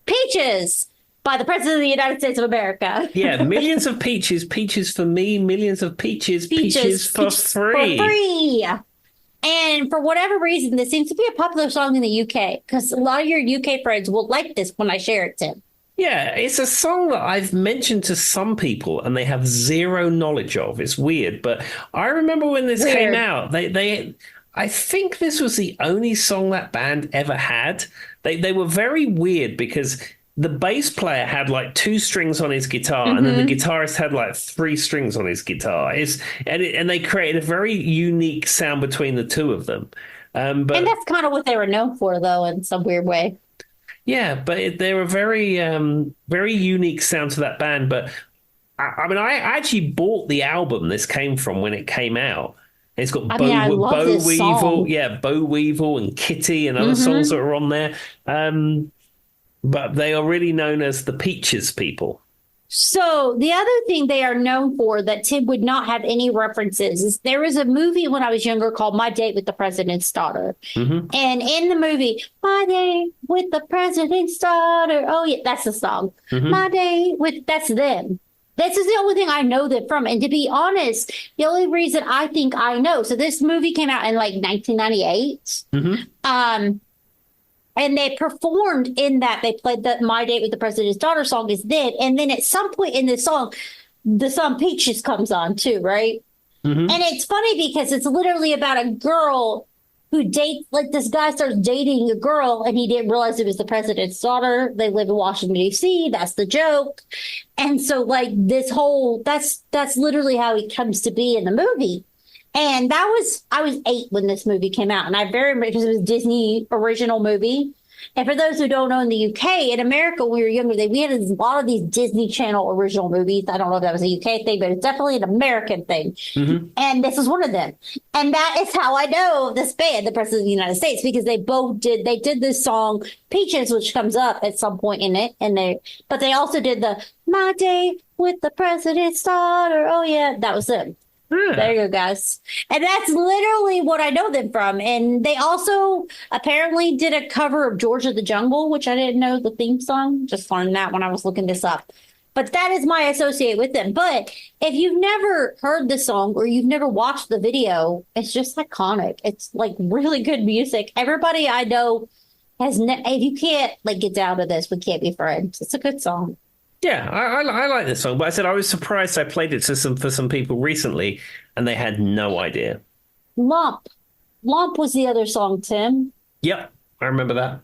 Peaches by the President of the United States of America. Yeah, millions of peaches, peaches for me, millions of peaches, peaches for free. For free. And for whatever reason, this seems to be a popular song in the UK because a lot of your UK friends will like this when I share it, Tim. Yeah, it's a song that I've mentioned to some people and they have zero knowledge of. It's weird, but I remember when this came Weird. out, I think this was the only song that band ever had. They were very weird because the bass player had like two strings on his guitar, and then the guitarist had like three strings on his guitar. And they created a very unique sound between the two of them. But And that's kind of what they were known for, though, in some weird way. yeah, but they're a very, very unique sound to that band. But I mean, I actually bought the album this came from when it came out. It's got I mean, I love this Weevil, song. yeah, Bo Weevil and Kitty and other songs that are on there. But they are really known as the Peaches people. So the other thing they are known for that Tim would not have any references is there was a movie when I was younger called My Date with the President's Daughter. Hmm. And in the movie, My Date with the President's Daughter. Oh, yeah, that's the song. My Date with, that's them. This is the only thing I know them from. And to be honest, the only reason I think I know, so this movie came out in like 1998. And they performed in that. They played the My Date with the President's Daughter song is then. And then at some point in the song Peaches comes on too, right? And it's funny because it's literally about a girl who dates, like this guy starts dating a girl and he didn't realize it was the president's daughter. They live in Washington, D.C. That's the joke. And so like this whole, that's literally how he comes to be in the movie. And I was 8 when this movie came out, and I very much, because it was a Disney original movie. And for those who don't know, in the UK, in America, when we were younger, we had a lot of these Disney Channel original movies. I don't know if that was a UK thing, but it's definitely an American thing. And this is one of them. And that is how I know this band, the President of the United States, because they did this song Peaches, which comes up at some point in it. But they also did the My Day with the President's Daughter. Oh yeah, that was them. There you go, guys. And that's literally what I know them from. And they also apparently did a cover of Georgia the Jungle, which I didn't know the theme song. Just learned that when I was looking this up. But that is my associate with them. But if you've never heard the song or you've never watched the video, it's just iconic. It's like really good music. Everybody I know if you can't like get down to this, we can't be friends. It's a good song. Yeah, I like this song, but I said I was surprised I played it to some people recently, and they had no idea. Lump. Lump was the other song, Tim. Yep, I remember that.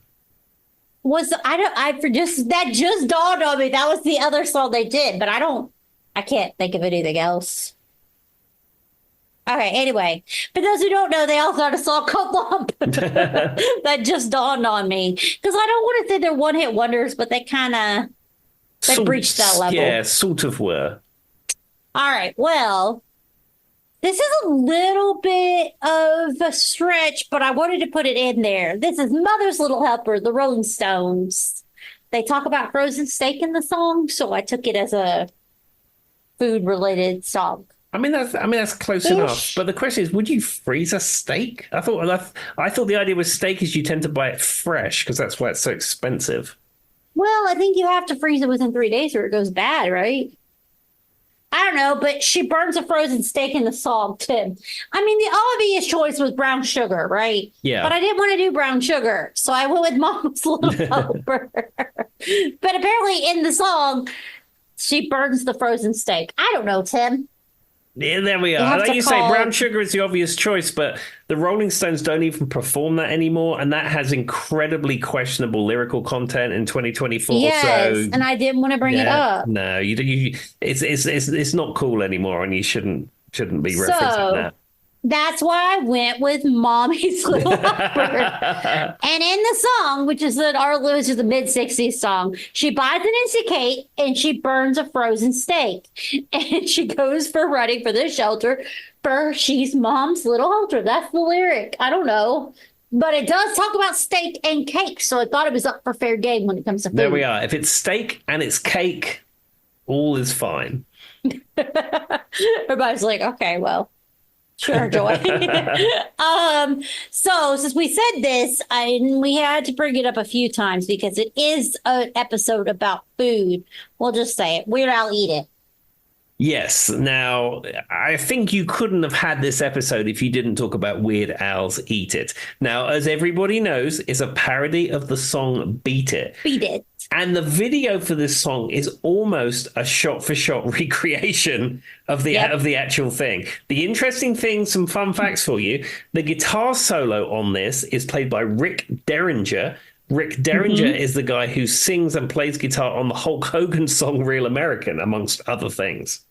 That just dawned on me. That was the other song they did, but I can't think of anything else. Okay, anyway, for those who don't know, they also had a song called Lump that just dawned on me. Because I don't want to say they're one-hit wonders, but they breached that level. Yeah, sort of were. All right, well, this is a little bit of a stretch, but I wanted to put it in there. This is Mother's Little Helper, the Rolling Stones. They talk about frozen steak in the song, so I took it as a food-related song. I mean that's close enough. But the question is, would you freeze a steak? I thought the idea with steak is you tend to buy it fresh because that's why it's so expensive. Well, I think you have to freeze it within 3 days or it goes bad, right? I don't know, but she burns a frozen steak in the song, Tim. I mean, the obvious choice was brown sugar, right? Yeah. But I didn't want to do brown sugar, so I went with Mom's Little Helper. But apparently in the song, she burns the frozen steak. I don't know, Tim. Yeah, there we are. Like you say, brown sugar is the obvious choice, but the Rolling Stones don't even perform that anymore, and that has incredibly questionable lyrical content in 2024. Yes, so, and I didn't want to bring it up. No, it's not cool anymore, and you shouldn't be referencing that. That's why I went with Mommy's Little Helper. And in the song, which is the mid-60s song, she buys an instant cake and she burns a frozen steak. And she goes for running for the shelter for she's Mom's Little Helper. That's the lyric. I don't know. But it does talk about steak and cake, so I thought it was up for fair game when it comes to food. There we are. If it's steak and it's cake, all is fine. Everybody's like, okay, well. Sure, Joy. So since we said this, we had to bring it up a few times because it is an episode about food. We'll just say it. Weird Al Eat It. Yes. Now, I think you couldn't have had this episode if you didn't talk about Weird Al's Eat It. Now, as everybody knows, it's a parody of the song Beat It. Beat It. And the video for this song is almost a shot-for-shot recreation of the actual thing. The interesting thing, some fun facts for you, the guitar solo on this is played by Rick Derringer. Rick Derringer is the guy who sings and plays guitar on the Hulk Hogan song Real American, amongst other things.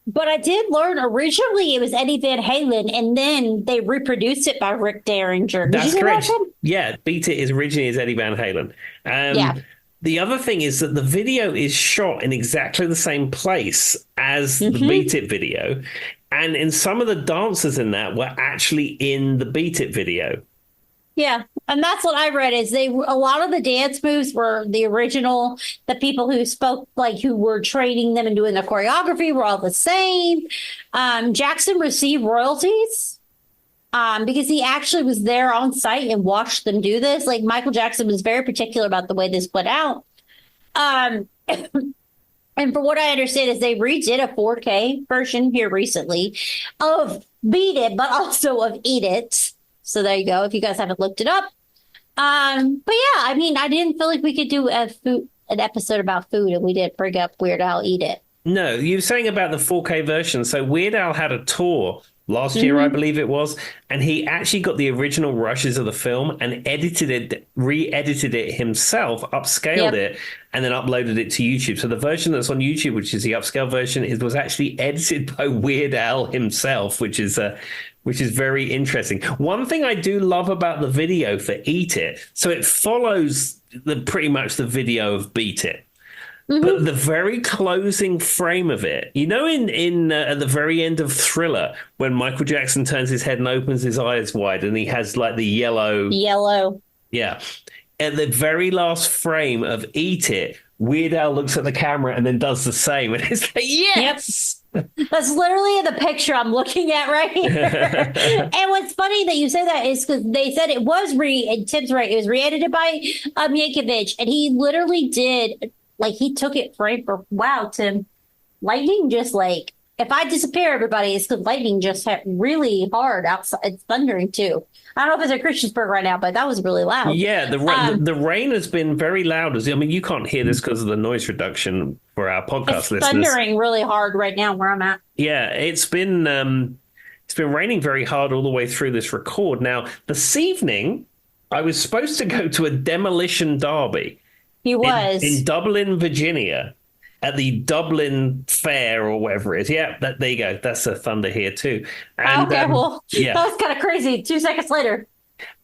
But I did learn originally it was Eddie Van Halen, and then they reproduced it by Rick Derringer. That's correct. Yeah, Beat It is originally as Eddie Van Halen. Yeah. The other thing is that the video is shot in exactly the same place as the Beat It video. And in some of the dancers in that were actually in the Beat It video. Yeah, and that's what I read is a lot of the dance moves were the original. The people who spoke, like who were training them and doing the choreography were all the same. Jackson received royalties because he actually was there on site and watched them do this. Like Michael Jackson was very particular about the way this went out. And for what I understand is they redid a 4K version here recently of Beat It, but also of Eat It. So there you go. If you guys haven't looked it up. But yeah, I mean, I didn't feel like we could do an episode about food, and we did bring up Weird Al Eat It. No, you were saying about the 4K version. So Weird Al had a tour last year, I believe it was, and he actually got the original rushes of the film and re-edited it himself, upscaled it, and then uploaded it to YouTube. So the version that's on YouTube, which is the upscale version, was actually edited by Weird Al himself, which is very interesting. One thing I do love about the video for Eat It, so it follows pretty much the video of Beat It. But the very closing frame of it, you know, at the very end of Thriller, when Michael Jackson turns his head and opens his eyes wide and he has like the yellow. Yeah. At the very last frame of Eat It, Weird Al looks at the camera and then does the same. And it's like, yes! Yep. That's literally the picture I'm looking at right here. And what's funny that you say that is because they said it was and Tim's right, it was re-edited by Yankovic, and he literally did like he took it frame for wow, Tim. Lightning just like if I disappear, everybody, it's because lightning just hit really hard outside. It's thundering too. I don't know if it's at Christiansburg right now, but that was really loud. Yeah, the rain has been very loud. I mean, you can't hear this because of the noise reduction for our It's podcast listeners. thundering really hard right now where I'm at. Yeah, it's been raining very hard all the way through this record. Now, this evening, I was supposed to go to a demolition derby He in was. Dublin, Virginia, at the Dublin Fair or whatever it is. Yeah, there you go. That's the thunder here too. And Okay, well, yeah, that was kind of crazy. 2 seconds later.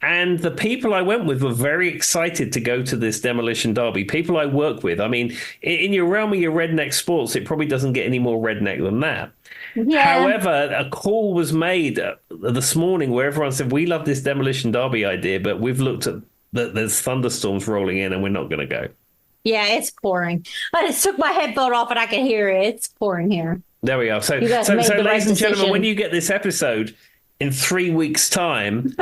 and the people I went with were very excited to go to this demolition derby. People I work with. I mean, in your realm of your redneck sports, it probably doesn't get any more redneck than that. Yeah. However, a call was made this morning where everyone said, we love this demolition derby idea, but we've looked at that there's thunderstorms rolling in and we're not going to go. Yeah, it's pouring. I just took my headphone off and I can hear it. It's pouring here. There we are. So, You guys so, made so the right ladies and gentlemen, decision. when you get this episode in 3 weeks' time,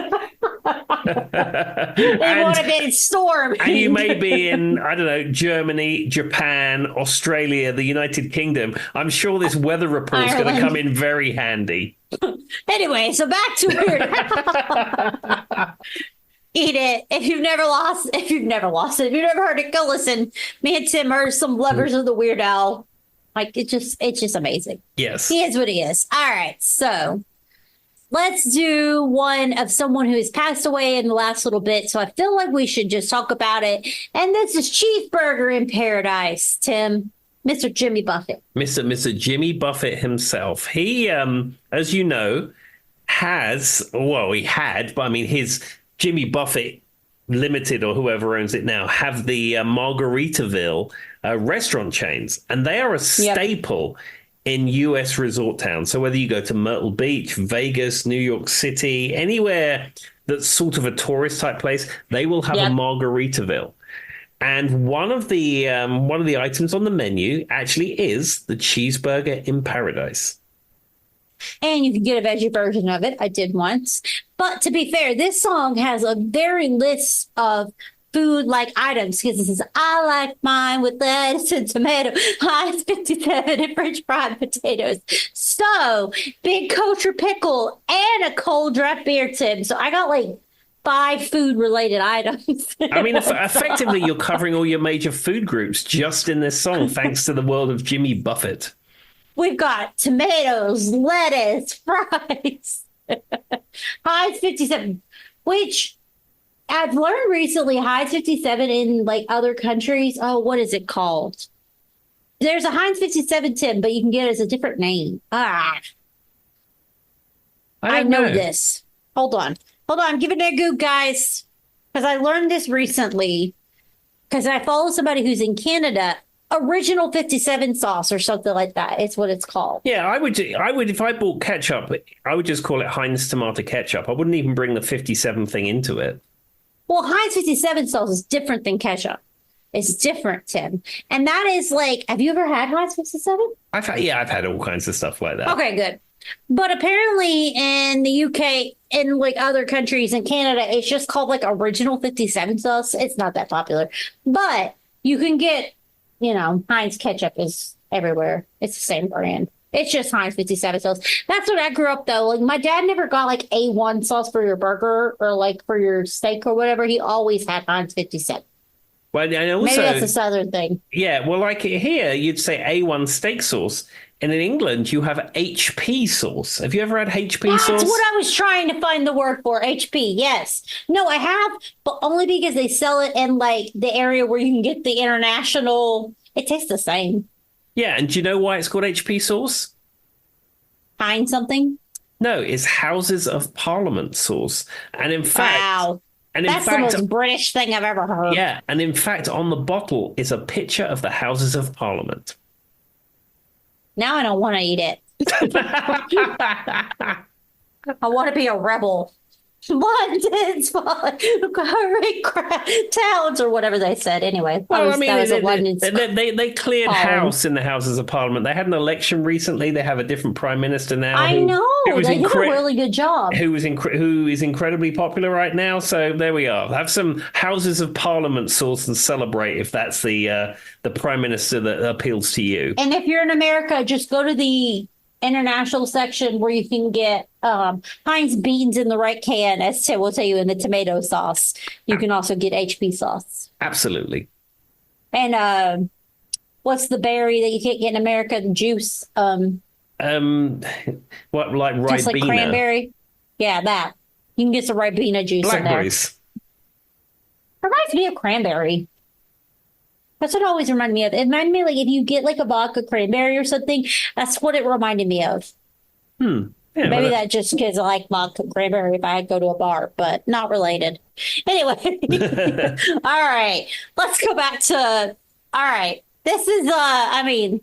They would have been storm. and you may be in, I don't know, Germany, Japan, Australia, the United Kingdom. I'm sure this weather report is going to Ireland. come in very handy. Anyway, so back to Weird. Eat it. If you've never heard it, go listen. Me and Tim are some lovers of the Weird Al. Like it's just amazing. Yes. He is what he is. All right, so let's do one of someone who has passed away in the last little bit. So I feel like we should just talk about it. And this is Cheeseburger in Paradise, Tim. Mr. Jimmy Buffett. Mr. Jimmy Buffett himself. He, as you know, he had, but I mean, his Jimmy Buffett Limited or whoever owns it now have the Margaritaville restaurant chains, and they are a staple in U.S. resort towns. So whether you go to Myrtle Beach, Vegas, New York City, anywhere that's sort of a tourist type place, they will have a Margaritaville. And one of the items on the menu actually is the cheeseburger in paradise. And you can get a veggie version of it. I did once. But to be fair, this song has a very list of food like items because it says, I like mine with lettuce and tomato, Heinz 57 and French fried potatoes. So, big kosher pickle and a cold draft beer, Tim. So I got like 5 food related items. I mean, effectively, you're covering all your major food groups just in this song, thanks to the world of Jimmy Buffett. We've got tomatoes, lettuce, fries, Heinz 57, which I've learned recently, Heinz 57 in like other countries. Oh, what is it called? There's a Heinz 57, Tim, but you can get it as a different name. I know this. Hold on. Give it a go, guys. Because I learned this recently. Because I follow somebody who's in Canada. Original 57 sauce or something like that. It's what it's called. Yeah, I would if I bought ketchup, I would just call it Heinz tomato ketchup. I wouldn't even bring the 57 thing into it. Well, Heinz 57 sauce is different than ketchup. It's different, Tim. And that is like, have you ever had Heinz 57? I've had all kinds of stuff like that. Okay, good. But apparently in the UK, in like other countries, in Canada, it's just called like original 57 sauce. It's not that popular. But you can get, Heinz ketchup is everywhere. It's the same brand. It's just Heinz 57 sauce. That's what I grew up though. Like my dad never got like A1 sauce for your burger or like for your steak or whatever. He always had Heinz 57. Well, and also, maybe that's a southern thing. Yeah, well, like here, you'd say A1 steak sauce. And in England, you have HP sauce. Have you ever had HP sauce? That's what I was trying to find the word for. HP, yes. No, I have, but only because they sell it in like the area where you can get the international. It tastes the same. Yeah, and do you know why it's called HP sauce? Find something? No, it's Houses of Parliament sauce. And in fact, wow. That's the most British thing I've ever heard. Yeah, and in fact, on the bottle is a picture of the Houses of Parliament. Now I don't want to eat it. I want to be a rebel. London's falling, towns or whatever they said. Anyway, Well, I mean, that was a London's they cleared falling. house in the Houses of Parliament. They had an election recently. They have a different prime minister now I who know was they did a really good job. who is incredibly popular right now. So there we are. Have some Houses of Parliament sauce and celebrate if that's the prime minister that appeals to you. And if you're in America, just go to the international section where you can get Heinz beans in the right can, as Tim will tell you, in the tomato sauce. You can also get HP sauce. Absolutely. And what's the berry that you can't get in America? The juice. What, like Ribena? Just like cranberry. Yeah, that. You can get some Ribena juice Blackberries. in there. Reminds me of cranberry. That's what it always reminded me of. It reminded me like if you get like a vodka cranberry or something, that's what it reminded me of. Yeah, Maybe that just because I like vodka cranberry if I go to a bar, but not related. Anyway. All right. Let's go back to all right. This is I mean,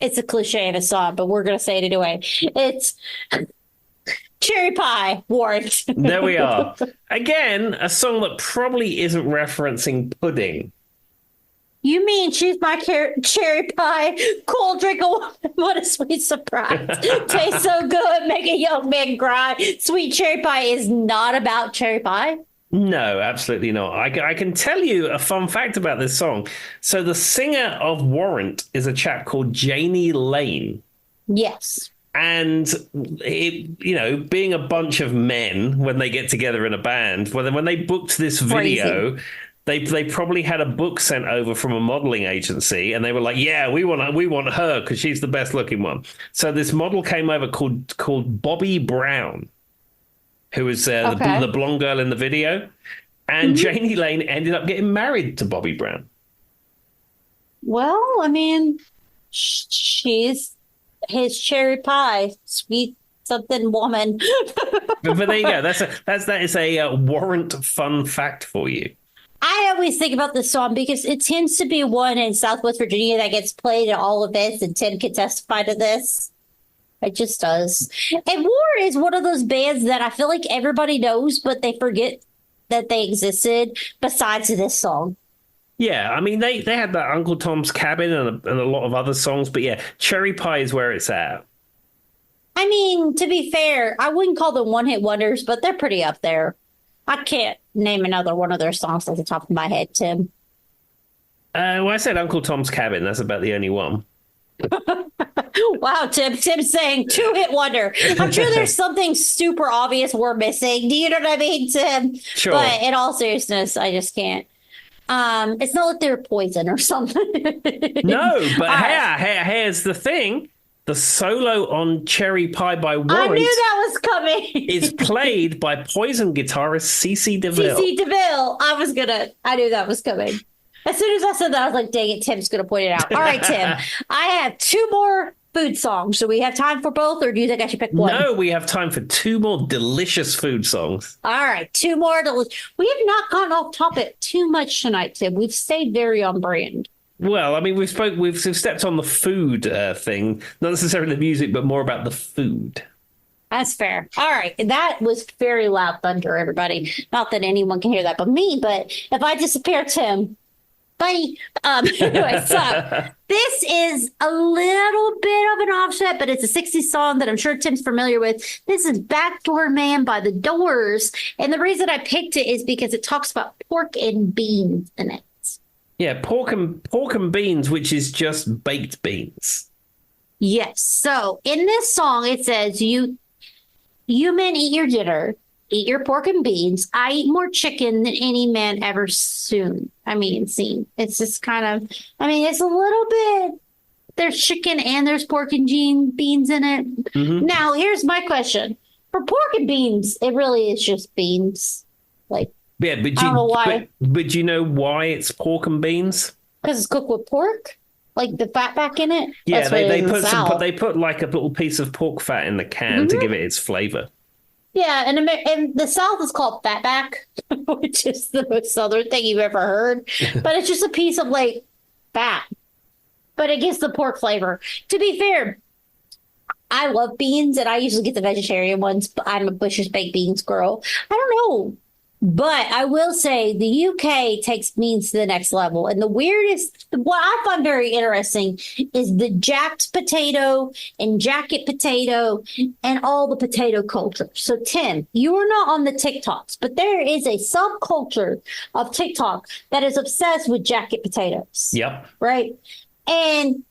it's a cliche of a song, but we're gonna say it anyway. It's Cherry Pie, Warrant. There we are. Again, a song that probably isn't referencing pudding. You mean she's my cherry pie, cold drink of water. What a sweet surprise. Tastes so good, make a young man cry. Sweet cherry pie is not about cherry pie. No, absolutely not. I can tell you a fun fact about this song. So the singer of Warrant is a chap called Janie Lane. Yes. And being a bunch of men when they get together in a band, when they booked this video, they probably had a book sent over from a modeling agency, and they were like, "Yeah, we want her because she's the best looking one." So this model came over called Bobby Brown, who was the blonde girl in the video, and Janie Lane ended up getting married to Bobby Brown. Well, I mean, she's his cherry pie, sweet something woman. but there you go. That is a Warrant fun fact for you. I always think about this song because it tends to be one in Southwest Virginia that gets played at all events, and Tim can testify to this. It just does. And War is one of those bands that I feel like everybody knows, but they forget that they existed besides this song. Yeah, I mean, they had that Uncle Tom's Cabin and a lot of other songs, but yeah, Cherry Pie is where it's at. I mean, to be fair, I wouldn't call them one-hit wonders, but they're pretty up there. I can't name another one of their songs off the top of my head, Tim. Well, I said Uncle Tom's Cabin. That's about the only one. Wow, Tim. Tim's saying two-hit wonder. I'm sure there's something super obvious we're missing. Do you know what I mean, Tim? Sure. But in all seriousness, I just can't. It's not like they're poison or something. No, but here's the thing. The solo on Cherry Pie by Warrant I knew that was coming. is played by Poison guitarist CeCe DeVille. CeCe DeVille. I knew that was coming. As soon as I said that, I was like, dang it, Tim's going to point it out. All right, Tim. I have two more food songs. Do we have time for both, or do you think I should pick one? No, we have time for two more delicious food songs. All right, two more. We have not gone off topic too much tonight, Tim. We've stayed very on brand. Well, I mean, we've stepped on the food thing, not necessarily the music, but more about the food. That's fair. All right. That was very loud thunder, everybody. Not that anyone can hear that but me, but if I disappear, Tim, bye. Anyway, so this is a little bit of an offset, but it's a 60s song that I'm sure Tim's familiar with. This is Backdoor Man by The Doors. And the reason I picked it is because it talks about pork and beans in it. Yeah, pork and beans, which is just baked beans. Yes. So in this song, it says, you men eat your dinner, eat your pork and beans. I eat more chicken than any man ever seen. It's just kind of, it's a little bit, there's chicken and there's pork and beans in it. Mm-hmm. Now, here's my question. For pork and beans, it really is just beans. Yeah, but I don't know why. But do you know why it's pork and beans? Because it's cooked with pork, like the fat back in it. Yeah, they put like a little piece of pork fat in the can to give it its flavor. Yeah, and the South is called fatback, which is the most Southern thing you've ever heard. But it's just a piece of fat, but it gives the pork flavor. To be fair, I love beans and I usually get the vegetarian ones, but I'm a Bush's baked beans girl. I don't know. But I will say the UK takes beans to the next level. And the weirdest, what I find very interesting is the jacked potato and jacket potato and all the potato culture. So, Tim, you are not on the TikToks, but there is a subculture of TikTok that is obsessed with jacket potatoes. Yep. Right. And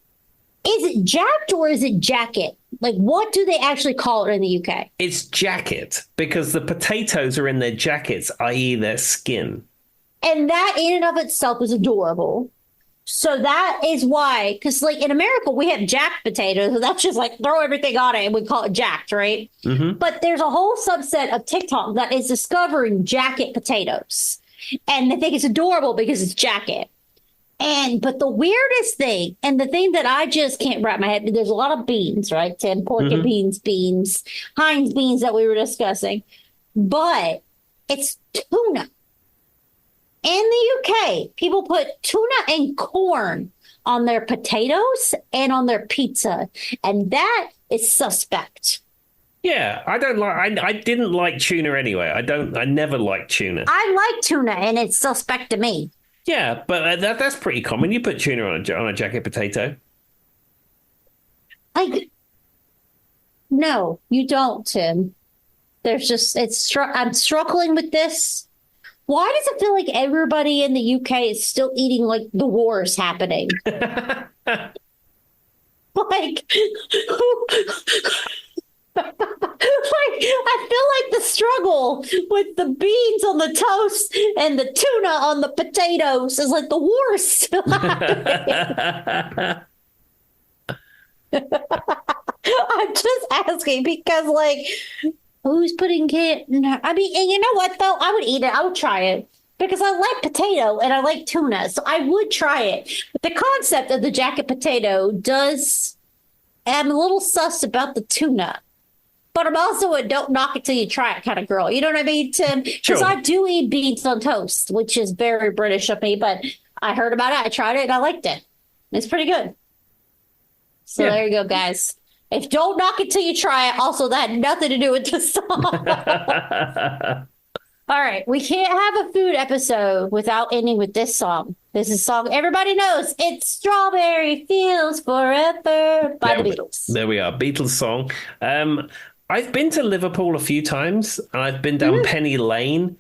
is it jacked or is it jacket? Like, what do they actually call it in the UK? It's jacket because the potatoes are in their jackets, i.e., their skin. And that in and of itself is adorable. So that is why, because like in America, we have jacked potatoes. And that's just like throw everything on it and we call it jacked, right? Mm-hmm. But there's a whole subset of TikTok that is discovering jacket potatoes. And they think it's adorable because it's jacket. But the weirdest thing, and the thing that I just can't wrap my head, there's a lot of beans, right, Tim? Pork and beans, Heinz beans that we were discussing. But it's tuna. In the UK, people put tuna and corn on their potatoes and on their pizza. And that is suspect. Yeah, I don't like. I didn't like tuna anyway. I never liked tuna. I like tuna, and it's suspect to me. Yeah, but that's pretty common. You put tuna on a jacket potato. Like, no, you don't, Tim. There's just I'm struggling with this. Why does it feel like everybody in the UK is still eating like the war is happening? Like, I feel like the struggle with the beans on the toast and the tuna on the potatoes is like the war is still happening. I'm just asking because, like, who's putting it? I mean, and you know what, though? I would eat it. I would try it because I like potato and I like tuna. So I would try it. But the concept of the jacket potato does, I'm a little sus about the tuna. But I'm also a don't knock it till you try it kind of girl. You know what I mean, Tim? Because Sure. I do eat beans on toast, which is very British of me. But I heard about it. I tried it and I liked it. It's pretty good. So There you go, guys. If don't knock it till you try it, also that had nothing to do with the song. All right. We can't have a food episode without ending with this song. This is a song everybody knows. It's Strawberry Fields Forever by the Beatles. There we are. Beatles song. I've been to Liverpool a few times, and I've been down Penny Lane.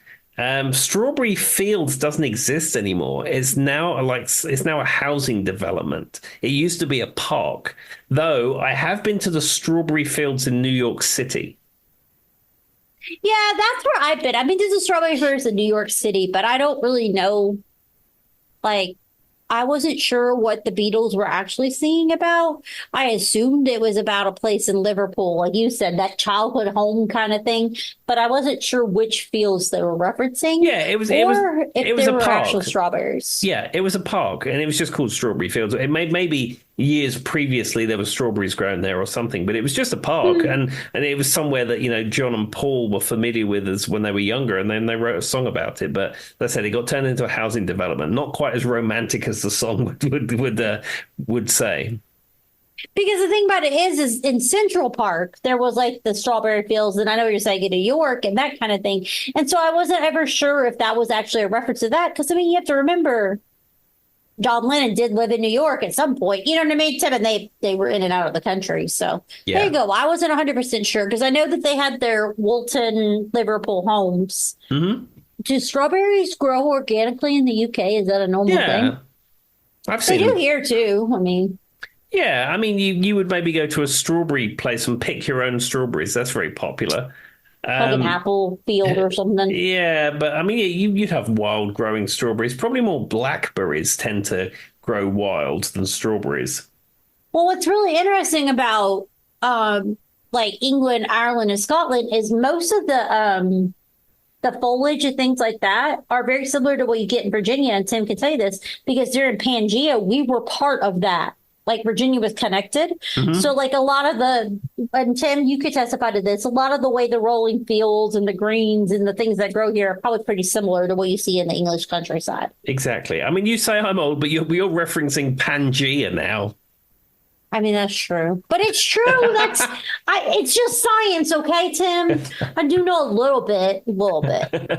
Strawberry Fields doesn't exist anymore. It's now a housing development. It used to be a park, though I have been to the Strawberry Fields in New York City. Yeah, that's where I've been. I've been to the Strawberry Fields in New York City, but I don't really know. Like, I wasn't sure what the Beatles were actually singing about. I assumed it was about a place in Liverpool, like you said, that childhood home kind of thing. But I wasn't sure which fields they were referencing. Yeah, it was a park. Actual strawberries. Yeah, it was a park, and it was just called Strawberry Fields. It maybe years previously there were strawberries growing there or something, but it was just a park, and it was somewhere that John and Paul were familiar with as when they were younger, and then they wrote a song about it. But as I said, it got turned into a housing development, not quite as romantic as the song would say. Because the thing about it is in Central Park, there was like the strawberry fields, and I know you're saying in New York and that kind of thing. And so I wasn't ever sure if that was actually a reference to that. Because, I mean, you have to remember John Lennon did live in New York at some point. You know what I mean, Tim? And they were in and out of the country. So There you go. I wasn't 100% sure because I know that they had their Woolton, Liverpool homes. Mm-hmm. Do strawberries grow organically in the UK? Is that a normal thing? I've seen They do them. here, too. I mean... Yeah, I mean, you would maybe go to a strawberry place and pick your own strawberries. That's very popular. Like an apple field or something. Yeah, but I mean, you'd have wild growing strawberries. Probably more blackberries tend to grow wild than strawberries. Well, what's really interesting about like England, Ireland, and Scotland is most of the foliage and things like that are very similar to what you get in Virginia. And Tim can tell you this because during Pangea, we were part of that. Like Virginia was connected. Mm-hmm. So like a lot of and Tim, you could testify to this, a lot of the way the rolling fields and the greens and the things that grow here are probably pretty similar to what you see in the English countryside. Exactly. I mean, you say I'm old, but you're referencing Pangea now. I mean, that's true, but it's true. It's just science, okay, Tim? I do know a little bit,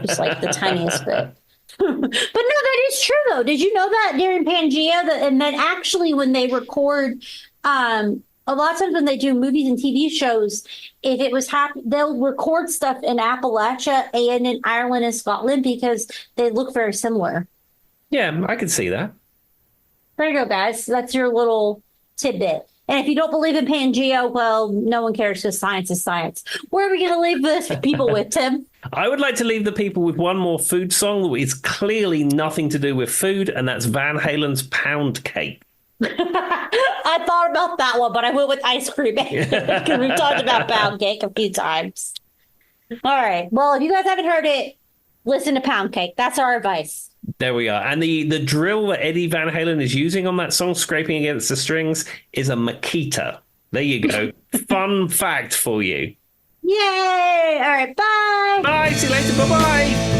just like the tiniest bit. But no, that is true though. Did you know that during Pangea, and then actually when they record, a lot of times when they do movies and TV shows, if it was they'll record stuff in Appalachia and in Ireland and Scotland because they look very similar. Yeah, I could see that. There you go, guys. That's your little tidbit. And if you don't believe in Pangea, well, no one cares because science is science. Where are we going to leave this people with, Tim? I would like to leave the people with one more food song that is clearly nothing to do with food, and that's Van Halen's Pound Cake. I thought about that one, but I went with ice cream because we've talked about pound cake a few times. All right. Well, if you guys haven't heard it, listen to Pound Cake. That's our advice. There we are. And the drill that Eddie Van Halen is using on that song, scraping against the strings, is a Makita. There you go. Fun fact for you. Yay! All right. Bye. Bye. See you later. Bye-bye.